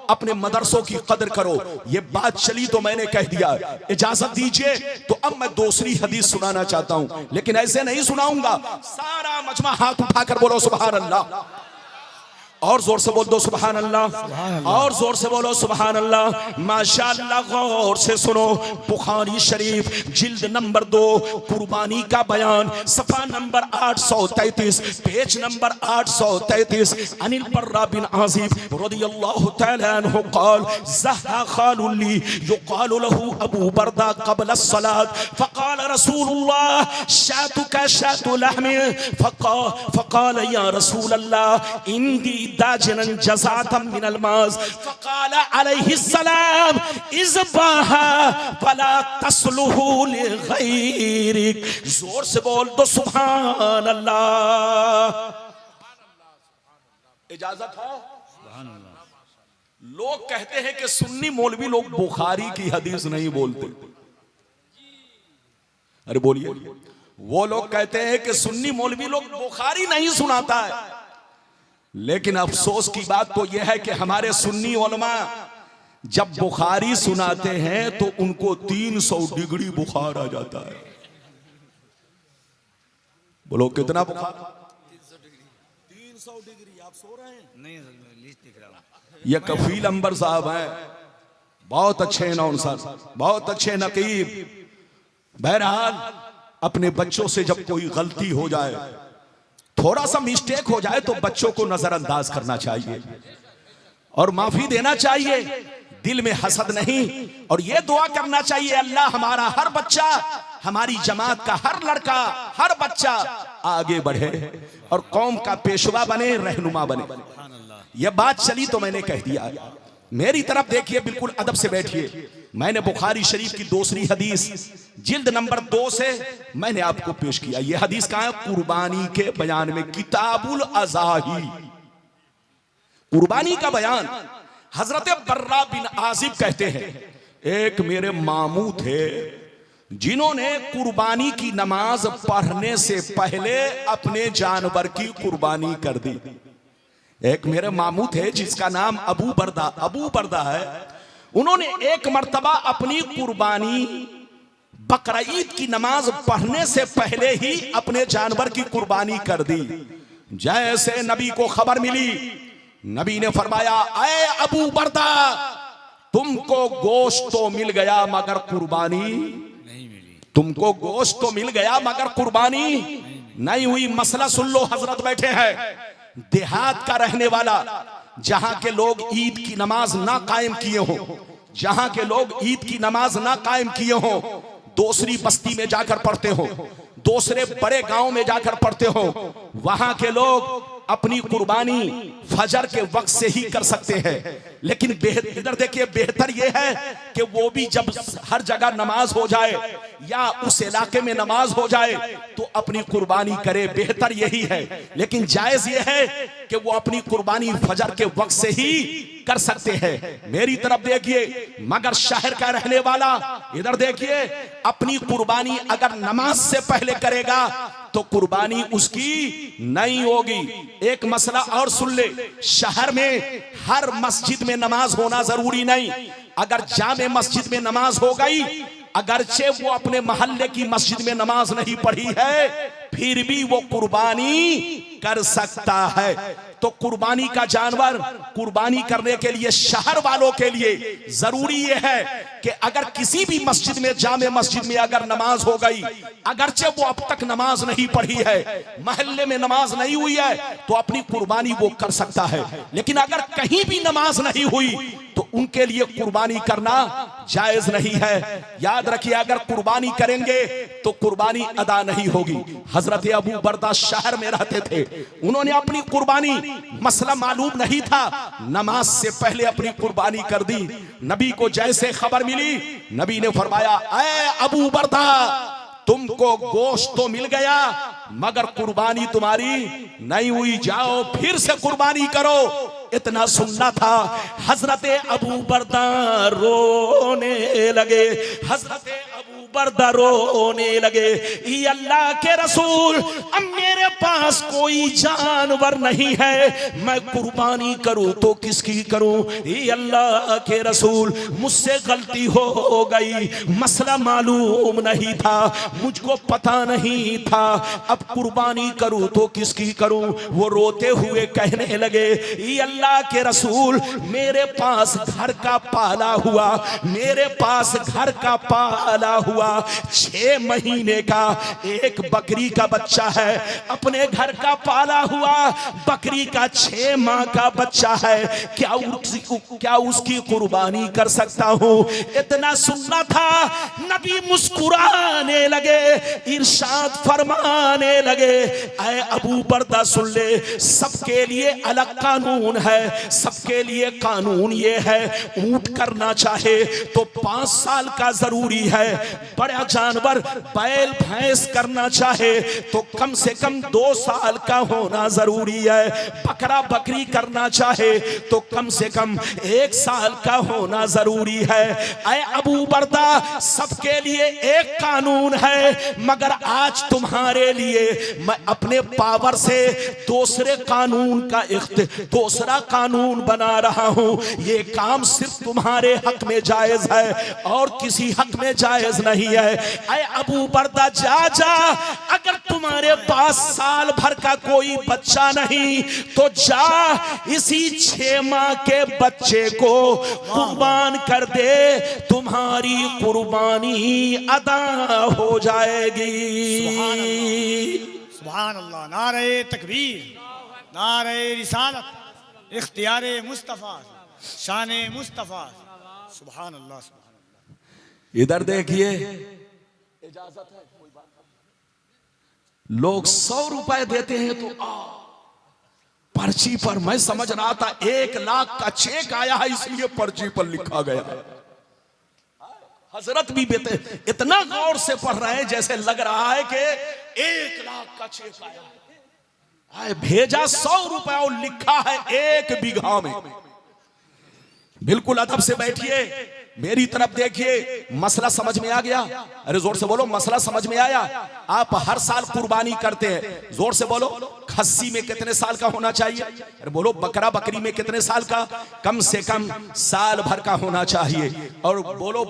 अपने मदरसों की कदर करो। ये बात चली तो मैंने कह दिया, इजाजत दीजिए तो अब मैं दूसरी हदीस सुनाना चाहता हूं, लेकिन ऐसे नहीं सुनाऊंगा। सारा मजमा हाथ उठाकर बोलो सुभान अल्लाह, और जोर से बोल दो सुभान अल्लाह, और जोर से बोलो सुभान अल्लाह। माशाअल्लाह, गौर से सुनो। बुखारी शरीफ जिल्द नंबर 2 कुर्बानी का बयान, सफा नंबर 833, पेज नंबर 833। अनिल बर्रा बिन आजिब रदियल्लाहु तआला अन्हु क़ाल ज़हा ख़ालुली युक़ालु लहू अबू बर्दा क़ब्ल अस्सलात फ़क़ाल रसूलुल्लाह शातुका शातु लहमी फ़क़ाल या रसूलल्लाह इंदी दाजनन जज़ातम मिनल माज़ फ़क़ाल अलैहिस्सलाम इज़बाहा फला तस्लुहु लिग़ैरिक। जोर से बोल दो सुभान अल्लाह। इजाजत है? लोग कहते हैं कि सुन्नी मौलवी लोग बुखारी की हदीस नहीं बोलते। अरे बोलिए, वो लोग कहते हैं कि सुन्नी मौलवी लोग बुखारी नहीं सुनाता है, लेकिन अफसोस की बात तो यह है कि हमारे सुन्नी उलमा जब बुखारी सुनाते हैं तो उनको 300 डिग्री बुखार आ जाता है। बोलो कितना बुखार? 300 डिग्री। आप सो रहे हैं? नहीं, लिस्ट दिख रहा हूं। ये कफील अंबर साहब हैं, बहुत अच्छे अनाउंसर, बहुत अच्छे नकीब। बहरहाल अपने बच्चों से जब कोई गलती हो जाए, थोड़ा सा मिस्टेक हो जाए तो बच्चों को नजरअंदाज करना चाहिए और माफी देना चाहिए, दिल में हसद नहीं। और यह दुआ करना चाहिए अल्लाह हमारा हर बच्चा, हमारी जमात का हर लड़का, हर बच्चा आगे बढ़े और कौम का पेशवा बने, रहनुमा बने। यह बात चली तो मैंने कह दिया। मेरी तरफ देखिए, बिल्कुल अदब से बैठिए। मैंने बुखारी शरीफ की दूसरी हदीस जिल्द नंबर 2 से मैंने आपको पेश किया। यह हदीस कहां है? कुर्बानी के बयान में, किताबुल अज़ाही, कुर्बानी का बयान। हजरत बर्रा बिन आजिब कहते हैं, एक मेरे मामू थे जिन्होंने कुर्बानी की नमाज पढ़ने से पहले अपने जानवर की कुर्बानी कर दी। एक मेरे मामू थे जिसका नाम अबू बर्दा है। उन्होंने एक मर्तबा अपनी कुर्बानी बकरीद की नमाज पढ़ने से पहले ही अपने जानवर की कुर्बानी कर दी। जैसे नबी को खबर मिली, नबी ने फरमाया, ऐ अबू बर्दा, तुमको गोश्त तो मिल गया मगर कुर्बानी नहीं मिली। तुमको गोश्त तो मिल गया मगर कुर्बानी नहीं हुई। मसला सुन लो, हजरत बैठे हैं, देहात का रहने वाला, जहां के लोग ईद की नमाज ना कायम किए हो, जहां के लोग ईद की नमाज ना कायम किए हो, दूसरी बस्ती में जाकर पढ़ते हो, दूसरे बड़े गांव में जाकर पढ़ते हो, वहां के लोग अपनी कुर्बानी फजर के वक्त से ही कर सकते हैं। लेकिन इधर देखिए, बेहतर यह है कि वो भी जब हर जगह नमाज हो जाए या उस इलाके में नमाज हो जाए तो अपनी कुर्बानी करे, बेहतर यही है। लेकिन जायज यह है कि वो अपनी कुर्बानी फजर के वक्त से ही कर सकते हैं। मेरी तरफ देखिए, मगर शहर का रहने वाला, इधर देखिए, अपनी कुर्बानी अगर नमाज से पहले करेगा तो कुर्बानी उसकी नहीं होगी। एक मसला और सुन ले, शहर में हर मस्जिद में नमाज होना जरूरी नहीं। अगर जामे मस्जिद में नमाज हो गई, अगरचे वो अपने मोहल्ले की मस्जिद में नमाज नहीं पढ़ी है, फिर भी वो कुर्बानी कर सकता है। तो कुर्बानी का जानवर कुर्बानी करने के लिए शहर वालों के लिए जरूरी ये है कि अगर किसी भी मस्जिद में, जामे मस्जिद में अगर नमाज हो गई, अगरचे वो अब तक नमाज नहीं पढ़ी है, महल्ले में नमाज नहीं हुई है, तो अपनी कुर्बानी वो कर सकता है। लेकिन अगर कहीं भी नमाज नहीं हुई तो उनके लिए कुर्बानी करना जायज नहीं है। याद रखिए, अगर कुर्बानी करेंगे तो कुर्बानी अदा नहीं होगी। हजरत अबू बरदा शहर में रहते थे, उन्होंने अपनी कुर्बानी, मसला मालूम नहीं था, नमाज से पहले अपनी कुर्बानी कर दी। नबी को जैसे खबर मिली, नबी ने फरमाया, ऐ अबू बरदा, तुमको गोश्त तो मिल गया मगर कुर्बानी तुम्हारी नहीं हुई, जाओ फिर से कुर्बानी करो। इतना सुनना था, हजरत अबू बरदा रोने लगे। हजरत अबू बरदा रोने लगे, ये अल्लाह के रसूल, अब मेरे पास कोई जानवर नहीं है, मैं कुर्बानी करूं तो किसकी करूं? ये अल्लाह के रसूल, मुझसे गलती हो गई, मसला मालूम नहीं था, मुझको पता नहीं था, अब कुर्बानी करूं तो किसकी करूं? वो रोते हुए कहने लगे, ये अल्लाह के रसूल, मेरे पास घर का पाला हुआ, मेरे पास घर का पाला हुआ 6 महीने का एक बकरी का बच्चा है, अपने घर का पाला हुआ बकरी का 6 माह का बच्चा है, क्या उसकी कुर्बानी कर सकता हूं? इतना सुनना था, नबी मुस्कुराने लगे, इरशाद फरमाने लगे, ऐ अबू बरदा सुन ले, सबके लिए अलग कानून है, सबके लिए कानून ये है, ऊंट करना चाहे तो 5 साल का जरूरी है, बड़ा जानवर बैल भैंस करना चाहे तो कम से कम 2 साल का होना जरूरी है, बकरा बकरी करना चाहे तो कम से कम 1 साल का होना जरूरी है। ऐ अबू बरदा, सबके लिए एक कानून है, मगर आज तुम्हारे लिए मैं अपने पावर से दूसरा कानून बना रहा हूं। ये काम सिर्फ तुम्हारे हक में जायज है और किसी हक में जायज नहीं है। ऐ अबू बरदा, जा, अगर तुम्हारे पास साल भर का कोई बच्चा नहीं तो जा, इसी 6 माह के बच्चे को कुर्बान कर दे, तुम्हारी कुर्बानी अदा हो जाएगी।
सुभान अल्लाह, नारे तकबीर, नारे रिसालत, इख्तियारे मुस्तफा, शाने मुस्तफा, सुभान अल्लाह, सुभान अल्लाह।
इधर देखिए, इजाजत है, कोई बात नहीं। लोग 100 रुपए देते हैं तो पर्ची पर, मैं समझ रहा था 1 लाख का चेक आया है इसलिए पर्ची पर लिखा गया। हजरत भी इतना गौर से पढ़ रहे हैं जैसे लग रहा है कि 1 लाख का चेक आया है, भेजा 100 रुपए और लिखा है 1 बीघा में। बिल्कुल अदब से बैठिए, मेरी तरफ देखिए, मसला समझ में आ गया? अरे जोर से बोलो, मसला समझ में आया? आप हर साल कुर्बानी करते हैं, जोर से बोलो, खस्सी में कितने साल का होना चाहिए? अरे बोलो, बकरा बकरी में कितने साल का? कम से कम साल भर का होना चाहिए। और बोलो,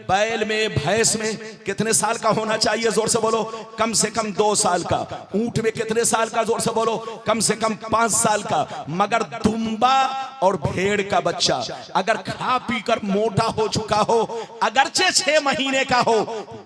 बैल में, भैंस में कितने साल का होना चाहिए? जोर से बोलो, कम से कम 2 साल का। ऊंट में कितने साल का? जोर से बोलो, कम से कम 5 साल का। मगर दुम्बा और भेड़ का बच्चा अगर खा पी कर मोटा हो चुका हो, अगरचे 6 महीने का हो,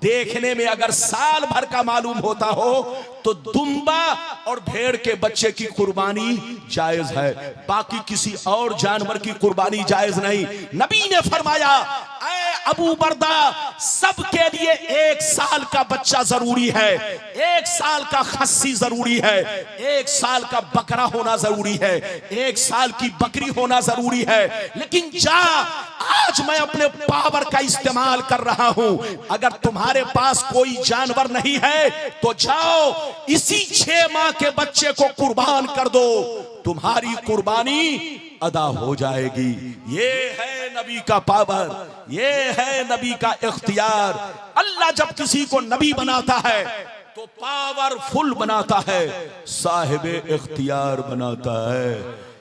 देखने में अगर साल भर का मालूम होता हो, तो दुम्बा और भेड़ के बच्चे की कुर्बानी जायज है, बाकी किसी और जानवर की कुर्बानी जायज नहीं। नबी ने फरमाया, ऐ अबू बरदा, सबके लिए 1 साल का बच्चा जरूरी है, 1 साल का खस्सी जरूरी है, 1 साल का बकरा होना जरूरी है, 1 साल की बकरी होना जरूरी है। लेकिन जा, आज मैं अपने पावर का इस्तेमाल कर रहा हूं, अगर तुम्हारे पास कोई जानवर नहीं है तो जाओ, इसी 6 माह के बच्चे को कुर्बान कर दो, तुम्हारी कुर्बानी अदा हो जाएगी। ये है नबी का पावर, ये है नबी का इख्तियार। अल्लाह जब किसी को नबी बनाता है तो पावरफुल बनाता है, साहिब इख्तियार बनाता है।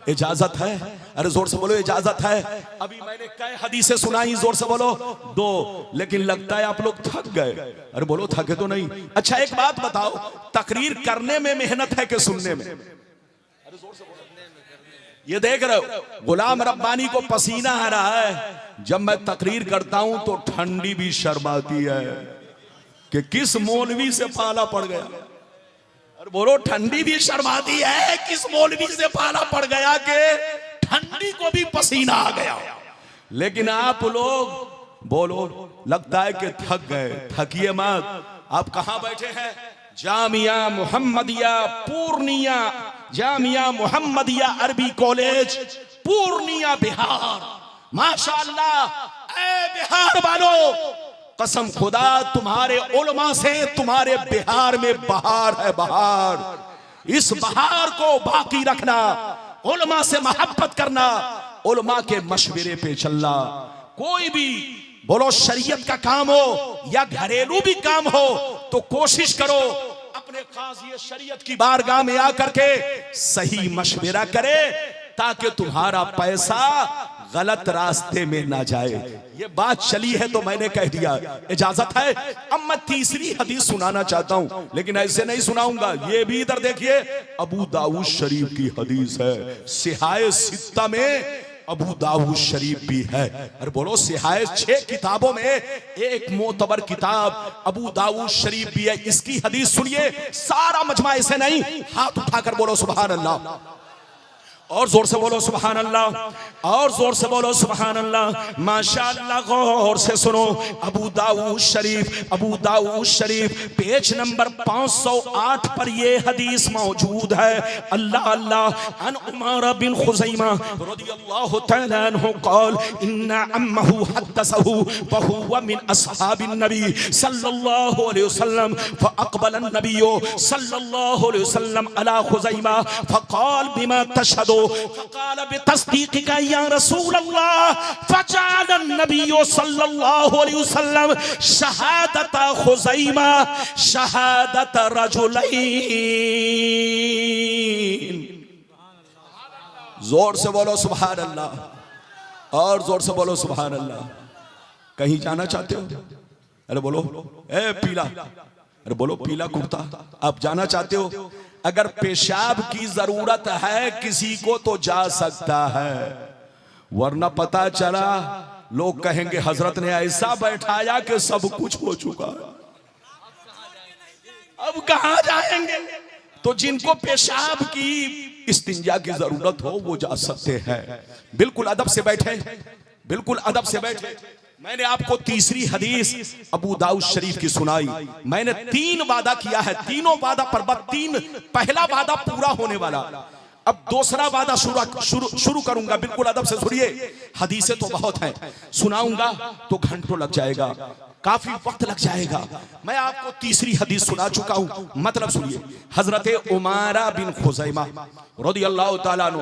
इजाजत है? अरे जोर से बोलो इजाजत है। अभी मैंने कई हदीसें सुनाई, जोर से बोलो 2, लेकिन लगता है आप लोग थक गए। अरे बोलो थके तो नहीं। अच्छा एक बात बताओ, तकरीर करने में मेहनत है कि सुनने में? अरे जोर से बोलो। ये देख रहे हो गुलाम रब्बानी को पसीना आ रहा है। जब मैं तकरीर करता हूं तो ठंडी भी शर्माती है कि किस मौलवी से पाला पड़ गया। और बोलो ठंडी भी शर्माती है, किस मौलवी से पाला पड़ गया कि ठंडी को भी पसीना आ गया। लेकिन आप लोग बोलो लगता है कि थक गए। थकिए मत। आप कहां बैठे हैं? जामिया मुहम्मदिया पूर्णिया, जामिया मुहम्मदिया अरबी कॉलेज पूर्णिया बिहार। माशाअल्लाह। ए बिहार वालों, कसम खुदा तुम्हारे उलमा से तुम्हारे बिहार में बहार है, बहार। इस बहार को बाकी रखना, उलमा से मोहब्बत करना, उलमा के मशवरे पे चलना। कोई भी बोलो शरीयत का काम हो या घरेलू भी काम हो तो कोशिश करो अपने काज़ी शरीयत की बारगाह में आकर के सही मशवरा करे ताकि तुम्हारा पैसा गलत रास्ते में ना जाए। ये बात चली है तो मैंने कह दिया। इजाजत है? अब मैं तीसरी हदीस सुनाना चाहता हूं, लेकिन ऐसे नहीं सुनाऊंगा। ये भी इधर देखिए, अबू दाऊद शरीफ की हदीस है। सिहाए सित्ता में अबू दाऊद शरीफ भी है। अरे बोलो सिहाए 6 किताबों में एक मोतबर किताब अबू दाऊद शरीफ भी है। इसकी हदीस सुनिए, सारा मजमा ऐसे नहीं। हाथ उठाकर बोलो सुभान अल्लाह, और जोर से बोलो सुभान अल्लाह, और जोर से बोलो सुभान अल्लाह। माशाअल्लाह। गौर से सुनो, अबू दाऊद शरीफ, अबू दाऊद शरीफ पेज नंबर 508 पर ये हदीस मौजूद है। अल्लाह अल्लाह। अन उमर बिन खुज़ैमा रदियल्लाहु तआला अन्हु क़ाल इन्ना अम्महु हद्दसहु व हुवा मिन अस्हाबिन नबी सल्लल्लाहु अलैहि वसल्लम फअक़बल अन-नबिय्यु सल्लल्लाहु अलैहि वसल्लम अला खुज़ैमा फक़ाल बिमा तशहदु फक़ाल बितस्दीक़िका या रसूल अल्लाह फजअल अन-नबिय्यु सल्लल्लाहु अलैहि वसल्लम शहादत खुज़ैमा शहादत रजुलैन। जोर से बोलो सुभान अल्लाह, और जोर से बोलो सुभान अल्लाह। कहीं जाना चाहते हो? अरे बोलो ए पीला, अरे बोलो पीला कुर्ता, आप जाना चाहते हो? अगर पेशाब की जरूरत है किसी को तो जा सकता है, वरना पता चला लोग कहेंगे हजरत ने ऐसा बैठाया कि सब कुछ हो चुका है, अब कहां जाएंगे? तो जिनको पेशाब की इस्तिंजा की जरूरत हो वो जा सकते हैं। बिल्कुल अदब से बैठे, बिल्कुल अदब से बैठे। मैंने आपको तीसरी हदीस अबू दाऊद शरीफ की सुनाई। मैंने 3 वादा किया है, तीनों वादा पर 3 पहला वादा पूरा होने वाला, अब दूसरा वादा शुरू करूंगा। बिल्कुल अदब से सुनिए, हदीसें तो बहुत हैं, सुनाऊंगा तो घंटों लग जाएगा, काफी वक्त लग जाएगा। मैं आपको तीसरी हदीस सुना चुका हूं, मतलब सुनिए। हजरत उमारा बिन खुज़ैमा रदियल्लाहु ताला अन्हु,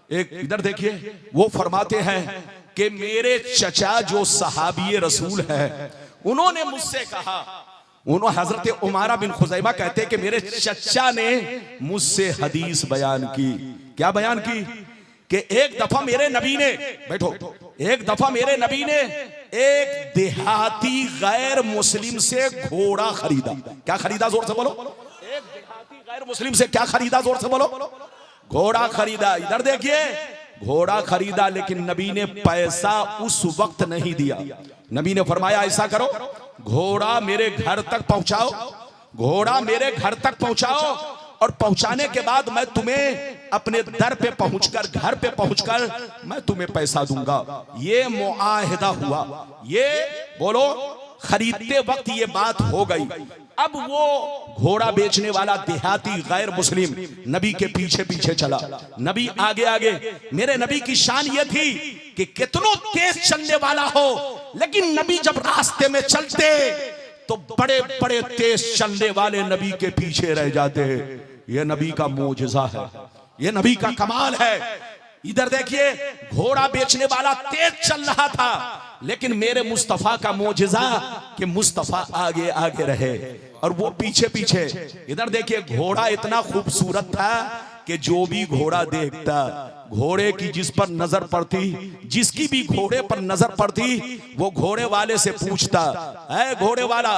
एक इधर देखिए, वो फरमाते हैं कि मेरे चचा जो सहाबी रसूल है उन्होंने मुझसे कहा, उन्होंने हजरत उमारा बिन खुज़ैमा कहते हैं कि मेरे चचा ने मुझसे हदीस बयान की। क्या बयान की? कि एक दफा मेरे नबी ने, बैठो, एक दफा मेरे नबी ने एक देहाती गैर मुस्लिम से घोड़ा खरीदा। क्या खरीदा? जोर से बोलो। एक देहाती गैर मुस्लिम से क्या खरीदा? जोर से बोलो। घोड़ा खरीदा। इधर देखिए, घोड़ा खरीदा, लेकिन नबी ने पैसा उस वक्त नहीं दिया। नबी ने फरमाया ऐसा करो, घोड़ा मेरे घर तक पहुंचाओ, घोड़ा मेरे घर तक पहुंचाओ, और पहुंचाने के बाद मैं तुम्हें अपने दर पे पहुंचकर, घर पे पहुंचकर मैं तुम्हें पैसा दूंगा। ये मुआहिदा हुआ। ये बोलो खरीदते वक्त ये बात हो गई। अब वो घोड़ा बेचने वाला देहाती गैर मुस्लिम नबी के पीछे पीछे चला, नबी आगे आगे। मेरे नबी की शान ये थी कि कितनों तेज चलने वाला हो, लेकिन नबी जब रास्ते में चलते तो बड़े बड़े तेज चलने वाले नबी के पीछे रह जाते हैं। यह नबी का मोजज़ा है, यह नबी का कमाल है। इधर देखिए, घोड़ा बेचने वाला तेज चल रहा था, लेकिन मेरे मुस्तफा का मोजज़ा कि मुस्तफा आगे आगे रहे और वो पीछे पीछे। इधर देखिए, घोड़ा इतना खूबसूरत था कि जो भी घोड़ा देखता, घोड़े की जिस पर नजर पड़ती, जिसकी भी घोड़े पर नजर पड़ती, वो घोड़े वाले से पूछता, ऐ घोड़े वाला,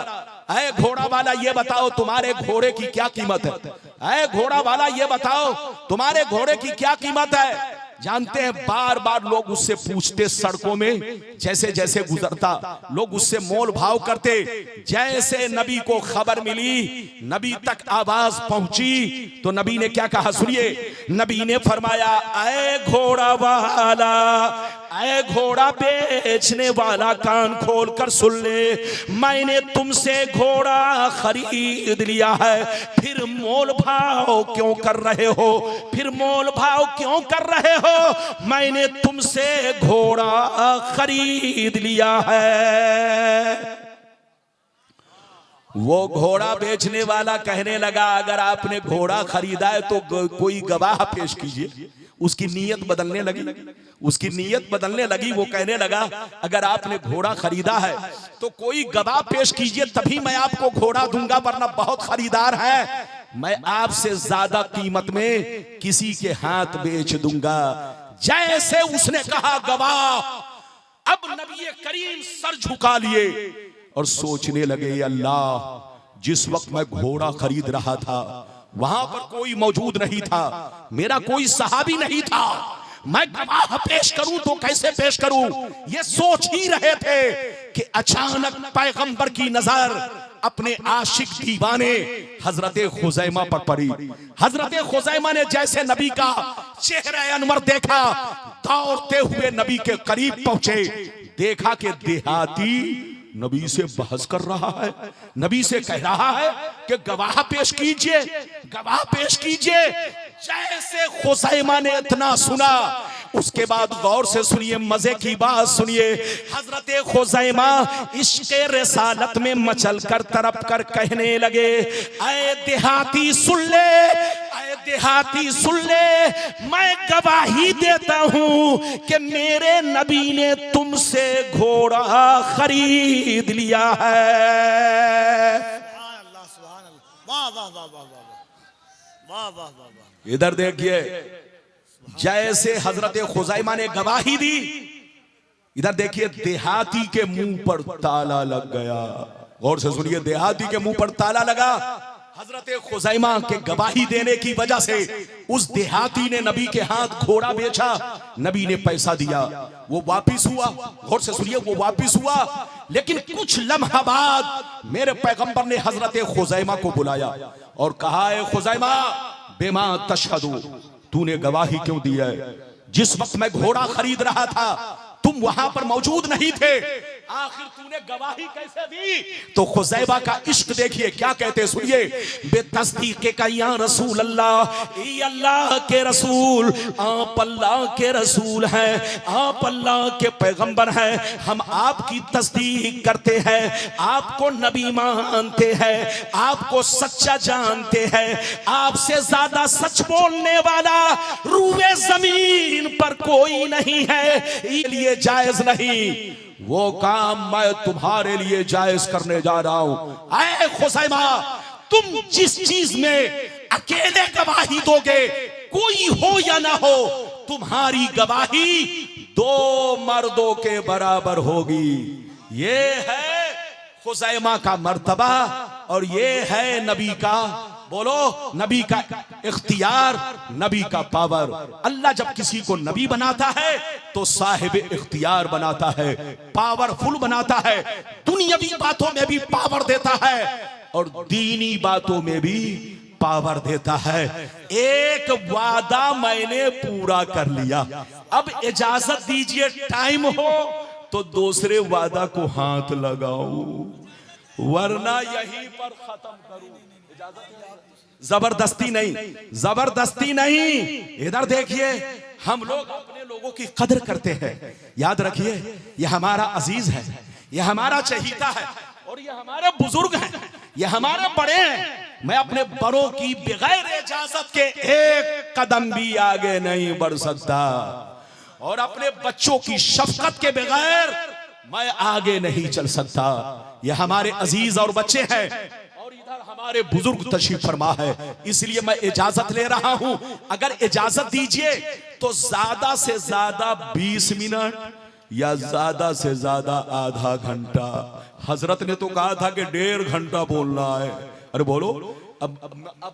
ऐ घोड़ा वाला, ये बताओ तुम्हारे घोड़े की क्या कीमत है? ऐ घोड़ा वाला, ये बताओ तुम्हारे घोड़े की क्या कीमत है? जानते हैं बार बार लोग उससे पूछते, सड़कों में जैसे जैसे गुजरता लोग उससे मोल भाव करते। जैसे नबी को खबर मिली, नबी तक आवाज पहुंची, तो नबी ने क्या कहा सुनिए। नबी ने फरमाया, ऐ घोड़ा वाला, ऐ घोड़ा बेचने वाला, कान खोल कर सुन ले, मैंने तुमसे घोड़ा खरीद लिया है, फिर मोल भाव क्यों कर रहे हो? फिर मोल भाव क्यों कर रहे हो? मैंने तुमसे घोड़ा खरीद लिया है। वो घोड़ा बेचने वाला कहने लगा, अगर आपने घोड़ा खरीदा है तो कोई गवाह पेश कीजिए। उसकी नीयत बदलने लगी, उसकी नीयत बदलने लगी। वो कहने लगा, अगर आपने घोड़ा खरीदा है तो कोई गवाह पेश कीजिए, तभी मैं आपको घोड़ा दूंगा, वरना बहुत खरीदार है, मैं आपसे ज्यादा कीमत में किसी के हाथ बेच दूंगा। जैसे उसने कहा गवाह, अब नबी करीम सर झुका लिए और सोचने लगे, अल्लाह, जिस वक्त मैं घोड़ा खरीद रहा था वहां पर कोई मौजूद नहीं था, मेरा कोई सहाबी नहीं था, मैं गवाह पेश करूं तो कैसे पेश करूं? ये सोच ही रहे थे कि अचानक पैगंबर की नजर अपने आशिक दीवाने हजरत खुजैमा पर पड़ी। हजरत खुजैमा ने जैसे नबी का चेहरा अनवर देखा, दौड़ते हुए नबी के करीब पहुंचे, देखा कि देहाती नबी से बहस कर रहा है, नबी से कह रहा है कि गवाह पेश कीजिए, गवाह पेश कीजिए। जैसे खुजैमा ने इतना सुना, उसके बाद गौर से सुनिए, मजे की बात सुनिए। हजरत खुजैमा इश्क़े रिसालत में मचल कर तरफ कर कहने लगे, ऐ देहाती सुन ले, ऐ देहाती सुन ले, मैं गवाही देता हूं कि मेरे नबी ने तुमसे घोड़ा खरीद लिया है। इधर देखिए, जैसे हजरत खुजैमा ने गवाही दी, इधर देखिए देहाती के मुंह पर ताला लग गया। गौर से सुनिए, देहाती के मुंह पर ताला लगा। हजरत खुजैमा के गवाही देने की वजह से उस देहाती ने नबी के हाथ घोड़ा बेचा, नबी ने पैसा दिया, वो वापिस हुआ। गौर से सुनिए, वो वापिस हुआ। लेकिन कुछ लम्हा बाद मेरे पैगंबर ने हजरत खुजैमा को बुलाया और कहा, ए खुजैमा, बेमा तशहदु, तूने गवाही क्यों दी है? जिस वक्त मैं घोड़ा खरीद रहा था तुम वहां पर मौजूद नहीं थे, आखिर तूने गवाही कैसे दी? तो खुजैमा का इश्क देखिए, क्या कहते सुनिए। बेतस्दीक़ का या रसूल अल्लाह, ये अल्लाह के रसूल, आप अल्लाह के रसूल हैं, आप अल्लाह के पैगंबर हैं, हम आपकी तस्दीक करते हैं, आपको नबी मानते हैं, आपको सच्चा जानते हैं, आपसे ज्यादा सच बोलने वाला रूए जमीन पर कोई नहीं है, ये जायज नहीं। वो काम मैं तुम्हारे लिए जायज करने जा रहा हूं। ऐ खुजैमा, तुम जिस चीज में अकेले गवाही दोगे, कोई हो या ना हो, तुम्हारी गवाही दो मर्दों के बराबर होगी। ये है खुजैमा का मर्तबा और ये है नबी का, बोलो, नबी का इख्तियार, नबी का पावर। अल्लाह जब किसी को नबी बनाता है तो साहिब इख्तियार बनाता है, पावरफुल बनाता है, दुनियावी बातों में भी पावर देता है और दीनी बातों में भी पावर देता है। एक वादा मैंने पूरा कर लिया, अब इजाजत दीजिए, टाइम हो तो दूसरे वादा को हाथ लगाऊं, वरना यहीं पर खत्म करूं। जबरदस्ती नहीं, जबरदस्ती नहीं। इधर देखिए, हम लोग अपने लोगों की कदर करते हैं। याद रखिए, ये हमारा अजीज है, ये हमारा चहीता है और ये हमारे बुजुर्ग हैं, ये हमारे बड़े हैं। मैं अपने बड़ों की बगैर इजाजत के एक कदम भी आगे नहीं बढ़ सकता और अपने बच्चों की शफकत के बगैर मैं आगे नहीं चल सकता। ये हमारे अजीज और बच्चे हैं। और इधर हमारे बुजुर्ग तशरीफ फरमा है, इसलिए मैं इजाजत ले रहा हूं। अगर इजाजत दीजिए तो ज्यादा से ज्यादा 20 मिनट या ज्यादा से ज्यादा आधा घंटा। हजरत ने तो कहा था कि 1.5 घंटा बोलना है। अरे बोलो, अब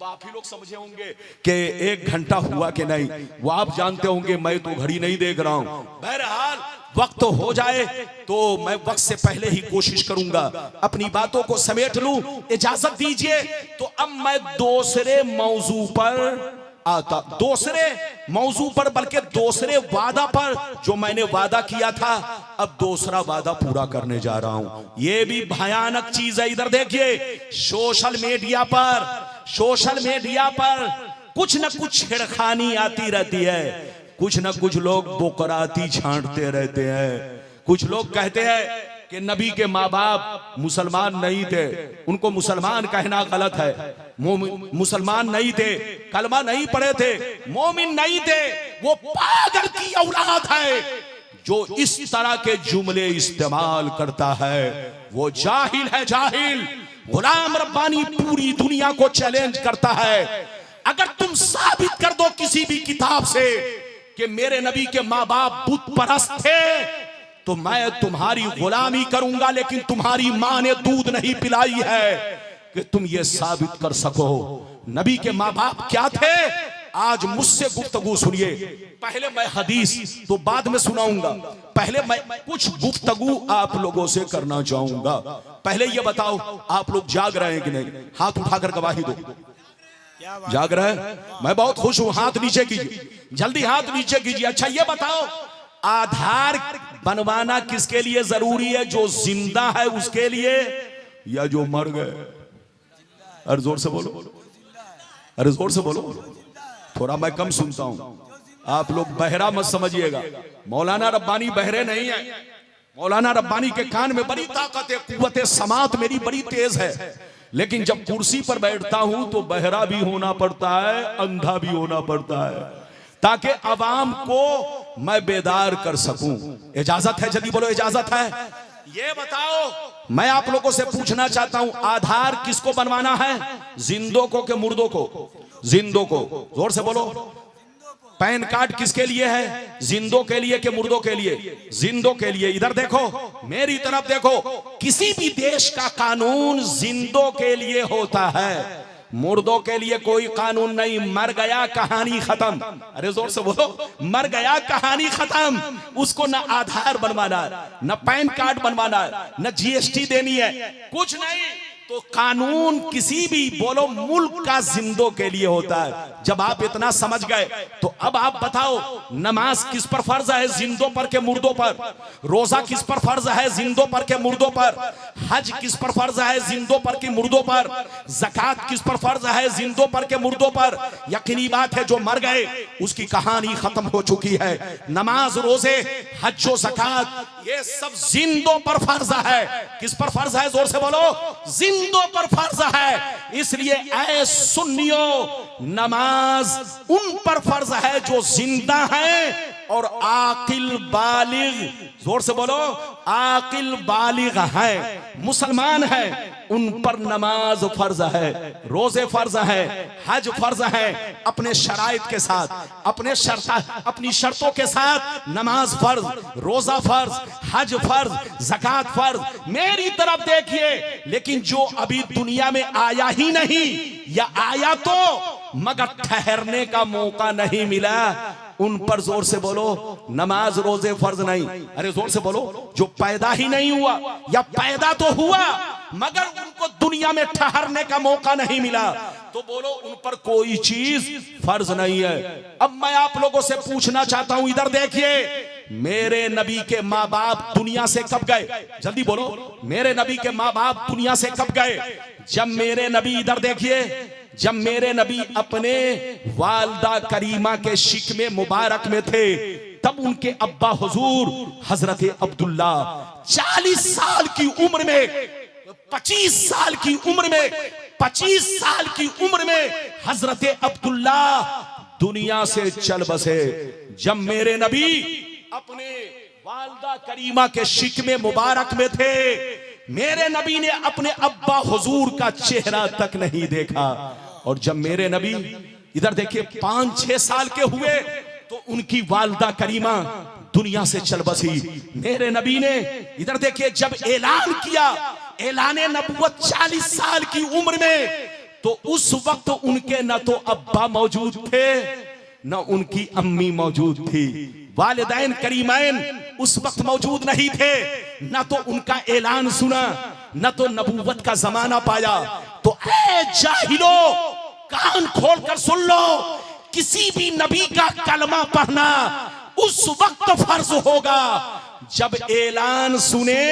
आप ही लोग समझे होंगे कि 1 घंटा हुआ कि नहीं, वो आप जानते होंगे, मैं तो घड़ी नहीं देख रहा हूं। बहरहाल वक्त हो जाए तो मैं वक्त से पहले ही कोशिश करूंगा अपनी बातों को समेट लूं। इजाजत दीजिए तो अब मैं दूसरे मौजू पर आता, दूसरे मौजू पर, बल्कि दूसरे वादा पर, जो मैंने वादा किया था अब दूसरा वादा पूरा करने जा रहा हूं। ये भी भयानक चीज है। इधर देखिए, सोशल मीडिया पर कुछ न कुछ छेड़खानी आती रहती है। कुछ न कुछ लोग बोकराती छांटते रहते हैं। कुछ लोग कहते हैं कि नबी के माँ बाप मुसलमान नहीं थे, उनको मुसलमान कहना गलत है। मुसलमान नहीं थे, कलमा नहीं पढ़े थे, मोमिन नहीं थे, वो पागल की औलाद है। जो इस तरह के जुमले इस्तेमाल करता है वो जाहिल है, जाहिल। गुलाम रब्बानी पूरी दुनिया को चैलेंज करता है, अगर तुम साबित कर दो किसी भी किताब से कि मेरे नबी के माँ बाप बुत परस्त थे, तो मैं तुम्हारी गुलामी करूंगा, लेकिन तुम्हारी मां ने दूध नहीं पिलाई है कि तुम ये साबित कर सको नबी के माँ बाप क्या थे। आज मुझसे गुफ्तगू सुनिए। पहले मैं हदीस तो बाद में सुनाऊंगा, पहले मैं कुछ गुफ्तगू आप लोगों से करना चाहूंगा। पहले ये बताओ, आप लोग जाग रहे हैं कि नहीं? हाथ उठाकर गवाही दो। जाग रहे हैं? मैं बहुत खुश हूं। हाथ नीचे कीजिए, जल्दी हाथ नीचे कीजिए। अच्छा ये बताओ, आधार बनवाना किसके लिए जरूरी है? जो जिंदा है उसके लिए या जो मर गए? अरे जोर से बोलो, अरे जोर से बोलो। थोड़ा मैं कम सुनता हूं, आप लोग बहरा मत समझिएगा। मौलाना रब्बानी बहरे नहीं है। मौलाना रब्बानी के कान में बड़ी ताकत है, कुव्वत समात मेरी बड़ी तेज है, लेकिन जब कुर्सी पर बैठता हूं तो बहरा भी होना पड़ता है, अंधा भी होना पड़ता है, ताकि अवाम को मैं बेदार कर सकूं। इजाजत है? जल्दी बोलो, इजाजत है? ये बताओ, मैं आप लोगों से पूछना चाहता हूं, आधार किसको बनवाना है? जिंदों को के मुर्दों को? जिंदों को। जोर से बोलो। पैन कार्ड किसके लिए है? जिंदों के लिए के मुर्दों के लिए? जिंदों के लिए। इधर देखो, मेरी तरफ देखो, किसी भी देश का कानून जिंदों के लिए होता है, मुर्दों के लिए कोई कानून नहीं। मर गया कहानी खत्म। अरे जोर से बोलो, मर गया कहानी खत्म। उसको न आधार बनवाना है, न पैन कार्ड बनवाना है, न जीएसटी देनी है, कुछ नहीं। तो कानून किसी भी बोलो मुल्क का जिंदों के लिए होता है। जब आप इतना समझ गए तो अब आप बताओ, नमाज किस पर फर्ज है? जिंदों पर के मुर्दों पर? रोजा किस पर फर्ज है? जिंदों पर के मुर्दों पर? हज किस पर फर्ज है? जिंदों पर की मुर्दों पर? ज़कात किस पर फर्ज है? जिंदों पर के मुर्दों पर? यकीनी बात है, जो मर गए उसकी कहानी खत्म हो चुकी है। नमाज, रोजे, हज, ज़कात ये सब जिंदों पर फर्ज है। किस पर फर्ज है? जोर से बोलो। जिंदों पर फर्ज है। इसलिए ऐ सुन्नियों, नमाज उन पर फर्ज है जो जिंदा है और आकिल बालिग, जोर से बोलो, आकिल बालिग है, मुसलमान है, उन पर नमाज फर्ज है, रोजे फर्ज है, हज फर्ज है, अपने शराइत के साथ, अपनी शर्तों के साथ। नमाज फर्ज, रोजा फर्ज, हज फर्ज, ज़कात फर्ज। मेरी तरफ देखिए, लेकिन जो अभी दुनिया में आया ही नहीं या आया तो मगर ठहरने का मौका नहीं मिला, उन पर जोर से बोलो नमाज रोजे फर्ज नहीं। अरे जोर से बोलो, जो पैदा ही नहीं हुआ या पैदा तो हुआ मगर उनको दुनिया में ठहरने का मौका नहीं मिला, तो बोलो उन पर कोई चीज फर्ज नहीं है। अब मैं आप लोगों से पूछना चाहता हूं, इधर देखिए, मेरे नबी के माँ बाप दुनिया से कब गए? जल्दी बोलो, मेरे नबी के माँ बाप दुनिया से कब गए? जब मेरे नबी, इधर देखिए, जब मेरे नबी अपने वालदा करीमा के शिकमे मुबारक में थे, तब उनके अब्बा हुजूर हजरत अब्दुल्ला 40 साल की उम्र में, 25 साल की उम्र में, 25 साल की उम्र में हजरत अब्दुल्ला दुनिया से चल बसे। जब मेरे नबी अपने वालदा करीमा के शिकमे मुबारक में थे, मेरे नबी ने अपने अब्बा हुजूर का चेहरा तक नहीं देखा। और जब मेरे नबी इधर देखिए 5-6 साल के हुए तो उनकी वालदा करीमा दुनिया से चल बसी। मेरे नबी ने इधर देखिए जब ऐलान किया, ऐलाने नबुव्वत 40 साल की उम्र में, तो उस वक्त उनके न तो अब्बा मौजूद थे न उनकी अम्मी मौजूद थी। वालिदैन करीमैन उस वक्त मौजूद नहीं थे, न तो उनका ऐलान सुना न तो नबूवत का जमाना पाया। तो ऐ जाहिलो, कान खोलकर सुन लो, किसी भी नबी का कलमा पढ़ना उस वक्त फर्ज होगा जब ऐलान सुने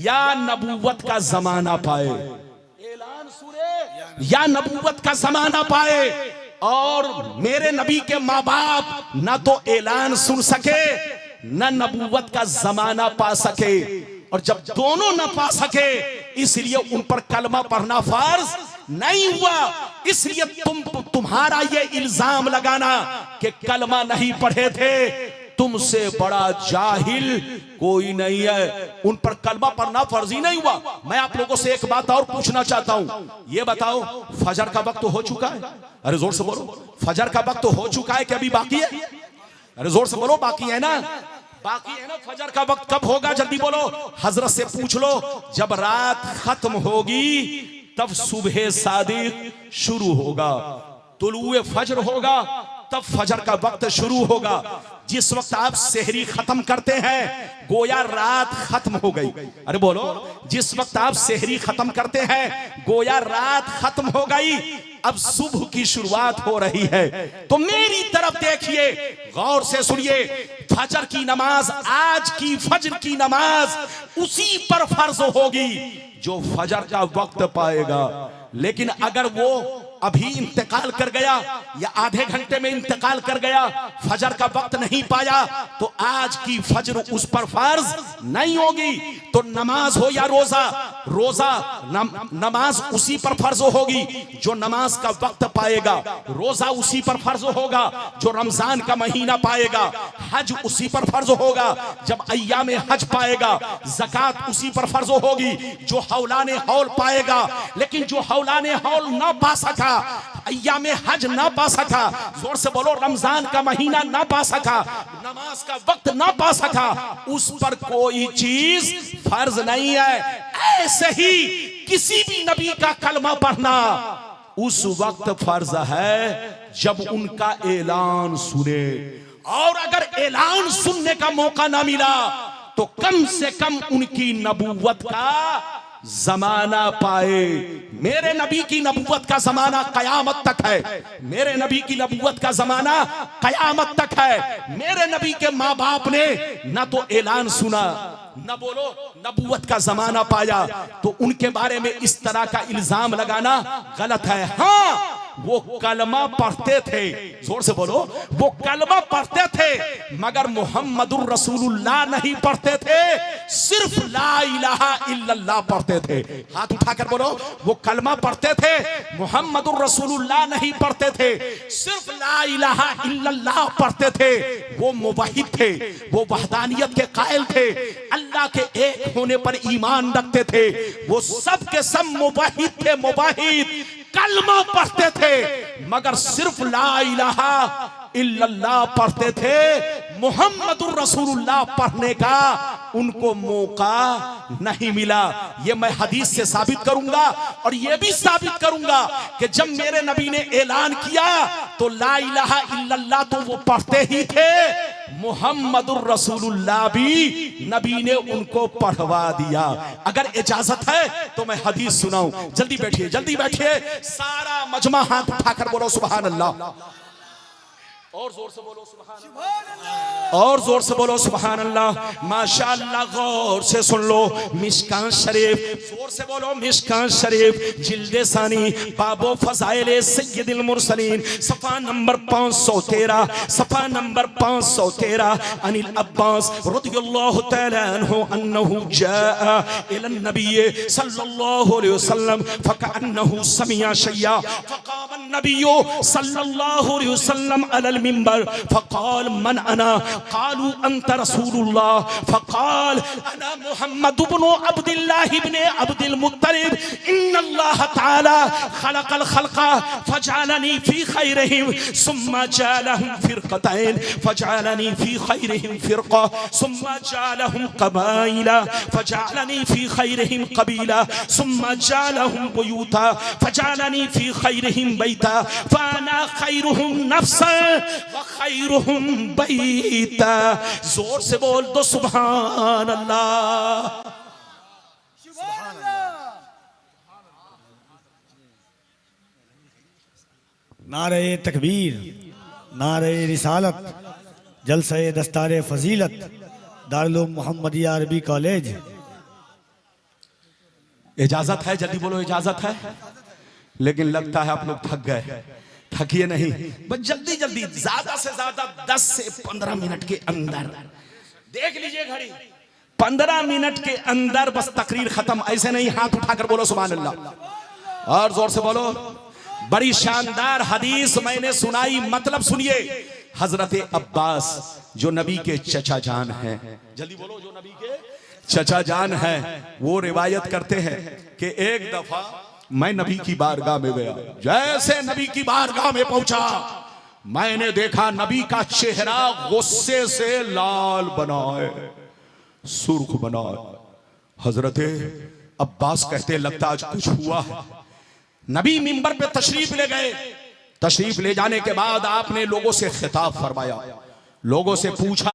या नबूवत का जमाना पाए। ऐलान सुने या नबूवत का जमाना पाए। और मेरे नबी के माँ बाप न तो ऐलान सुन सके न नबूवत का जमाना पा सके। और जब दोनों न पा सके इसलिए उन पर कलमा पढ़ना फर्ज नहीं हुआ। इसलिए तुम्हारा ये इल्जाम लगाना कि कलमा नहीं पढ़े थे, तुमसे बड़ा जाहिल कोई नहीं है। उन पर कलमा पढ़ना फर्ज ही नहीं हुआ। मैं आप लोगों से एक बात और पूछना चाहता हूं, ये बताओ फजर का वक्त तो हो चुका है? अरे जोर से बोलो, फजर का वक्त तो हो चुका है कि अभी बाकी है? अरे जोर से बोलो, बाकी है ना? बाकी है ना? फजर का वक्त कब होगा? जल्दी बोलो। हजरत से पूछ लो, जब रात खत्म होगी तब सुबह सादिक शुरू होगा, तुलुए फजर होगा, तब फजर का वक्त शुरू होगा। जिस वक्त आप सेहरी खत्म करते हैं गोया रात खत्म हो गई। अरे बोलो, जिस वक्त आप सेहरी खत्म करते हैं गोया रात खत्म हो गई, अब सुबह की शुरुआत हो रही है। तो मेरी तरफ देखिए, गौर से सुनिए, फजर की नमाज, आज की फजर की नमाज उसी पर फर्ज होगी जो फजर का वक्त पाएगा। लेकिन अगर वो अभी इंतकाल कर गया या आधे घंटे में इंतकाल कर गया, फजर का वक्त नहीं पाया, तो आज की फजर उस पर फर्ज नहीं होगी। तो नमाज हो या रोजा, नमाज उसी पर फर्ज होगी जो नमाज का वक्त पाएगा। रोजा उसी पर फर्ज होगा जो रमजान का महीना पाएगा। हज उसी पर फर्ज होगा जब अय्याम हज पाएगा। ज़कात उसी पर फर्ज होगी जो हौलाने हौल पाएगा। लेकिन जो हौलाने हौल ना पा सका, अय्याम हज ना पा सका, जोर से बोलो, रमजान का महीना ना पा सका, नमाज का वक्त ना पा सका, उस पर कोई चीज फर्ज नहीं है। ऐसे ही किसी भी नबी का कलमा पढ़ना उस वक्त फर्ज है जब उनका ऐलान सुने। और अगर ऐलान सुनने का मौका ना मिला तो कम से कम उनकी नबूवत का जमाना पाए। मेरे नबी की नबूवत का जमाना कयामत तक है। मेरे नबी की नबूवत का जमाना कयामत तक है। मेरे नबी के माँ बाप ने न तो ऐलान सुना न बोलो नबूवत का जमाना पाया, तो उनके बारे में इस तरह का इल्जाम लगाना गलत है। हाँ, वो कलमा पढ़ते थे, जोर से बोलो, वो कलमा पढ़ते थे मगर मुहम्मदुर रसूलुल्लाह नहीं पढ़ते थे, सिर्फ ला इलाहा इल्लल्लाह पढ़ते थे। हाथ उठाकर बोलो, वो कलमा पढ़ते थे, मुहम्मदुर रसूलुल्लाह नहीं पढ़ते थे, सिर्फ ला इलाहा इल्लल्लाह पढ़ते थे। वो मुवहिद थे, वो वहदानियत के कायल थे, अल्लाह के एक होने पर ईमान रखते थे। वो सब के सब मुवहिद थे, मुवहिद कलमा पढ़ते थे मगर सिर्फ ला इलाहा इल्लल्लाह पढ़ते थे। मुहम्मदुर रसूलुल्लाह पढ़ने का उनको मौका नहीं मिला। ये मैं हदीस से साबित करूंगा और ये भी साबित करूंगा कि जब मेरे नबी ने ऐलान किया तो ला इलाहा इल्लल्लाह तो वो पढ़ते ही थे, मुहम्मदुर रसूलुल्लाह भी नबी ने उनको पढ़वा दिया। अगर इजाजत है तो मैं हदीस सुनाऊं। जल्दी बैठिए, जल्दी बैठिए, सारा मजमा हाथ उठाकर बोलो सुभान अल्लाह, और जोर से बोलो सुभान अल्लाह, और जोर से बोलो सुभान अल्लाह। माशाअल्लाह, गौर से सुन लो, मिशकान शरीफ, जोर से बोलो मिशकान शरीफ, जिल्दे सानी, बाबो फज़ाइले सय्यदुल मुरसलीन, सफ़ा नंबर 513, सफ़ा नंबर 513, अनिल अब्बास रज़ियल्लाहु तआला अन्हु अन्नहु जाअ इलन नबी सल्लल्लाहु अलैहि वसल्लम फकअन्नहु समिअ शय्या फक़ाम अन्नबी सल्लल्लाहु अलैहि वसल्लम अलल मिंबर फक़ाल मन अना क़ालू अंत रसूलुल्लाह फक़ाल अना मुहम्मद इब्न अब्दुल्लाह इब्न अब्दुल मुत्तलिब इन्नल्लाह तआला खलक़ल खल्क़ा फजअलनी फी खैरिहिम सुम्मा जअलहुम फिरक़तैन फजअलनी फी खैरिहिम फिरक़ा सुम्मा जअलहुम क़बाइला फजअलनी फी खैरिहिम क़बीला सुम्मा जअलहुम बुयूता फजअलनी फी खैरिहिम बैता फाना खैरुहुम नफ्सन व खैरुहुम बैता। जोर से बोल दो सुभान अल्लाह।
नारे तकबीर, नारे रिसालत, जलसे दस्तारे फजीलत, दारुल उलूम मुहम्मदिया अरबी कॉलेज।
इजाजत है, जल्दी बोलो इजाजत है। लेकिन लगता है आप लोग थक गए। थकिए नहीं, बस जल्दी जल्दी, ज्यादा से ज्यादा 10 से 15 मिनट के अंदर देख लीजिए घड़ी, 15 मिनट के अंदर बस तकरीर खत्म। ऐसे नहीं, हाथ उठाकर बोलो सुभान अल्लाह और जोर से बोलो। बड़ी शानदार हदीस मैंने सुनाई, मतलब सुनिए। हजरत अब्बास जो नबी के चचा जान हैं, जल्दी बोलो, जो नबी के चचा जान हैं, वो रिवायत करते हैं कि एक दफा मैं नबी की बारगाह में गया। जैसे नबी की बारगाह में पहुंचा, मैंने देखा नबी का चेहरा गुस्से से लाल बना है, सुर्ख बना है। हजरत अब्बास कहते लगता आज कुछ हुआ है। नबी मिंबर पे तशरीफ ले गए। तशरीफ ले जाने के बाद आपने लोगों से खिताब फरमाया, लोगों से पूछा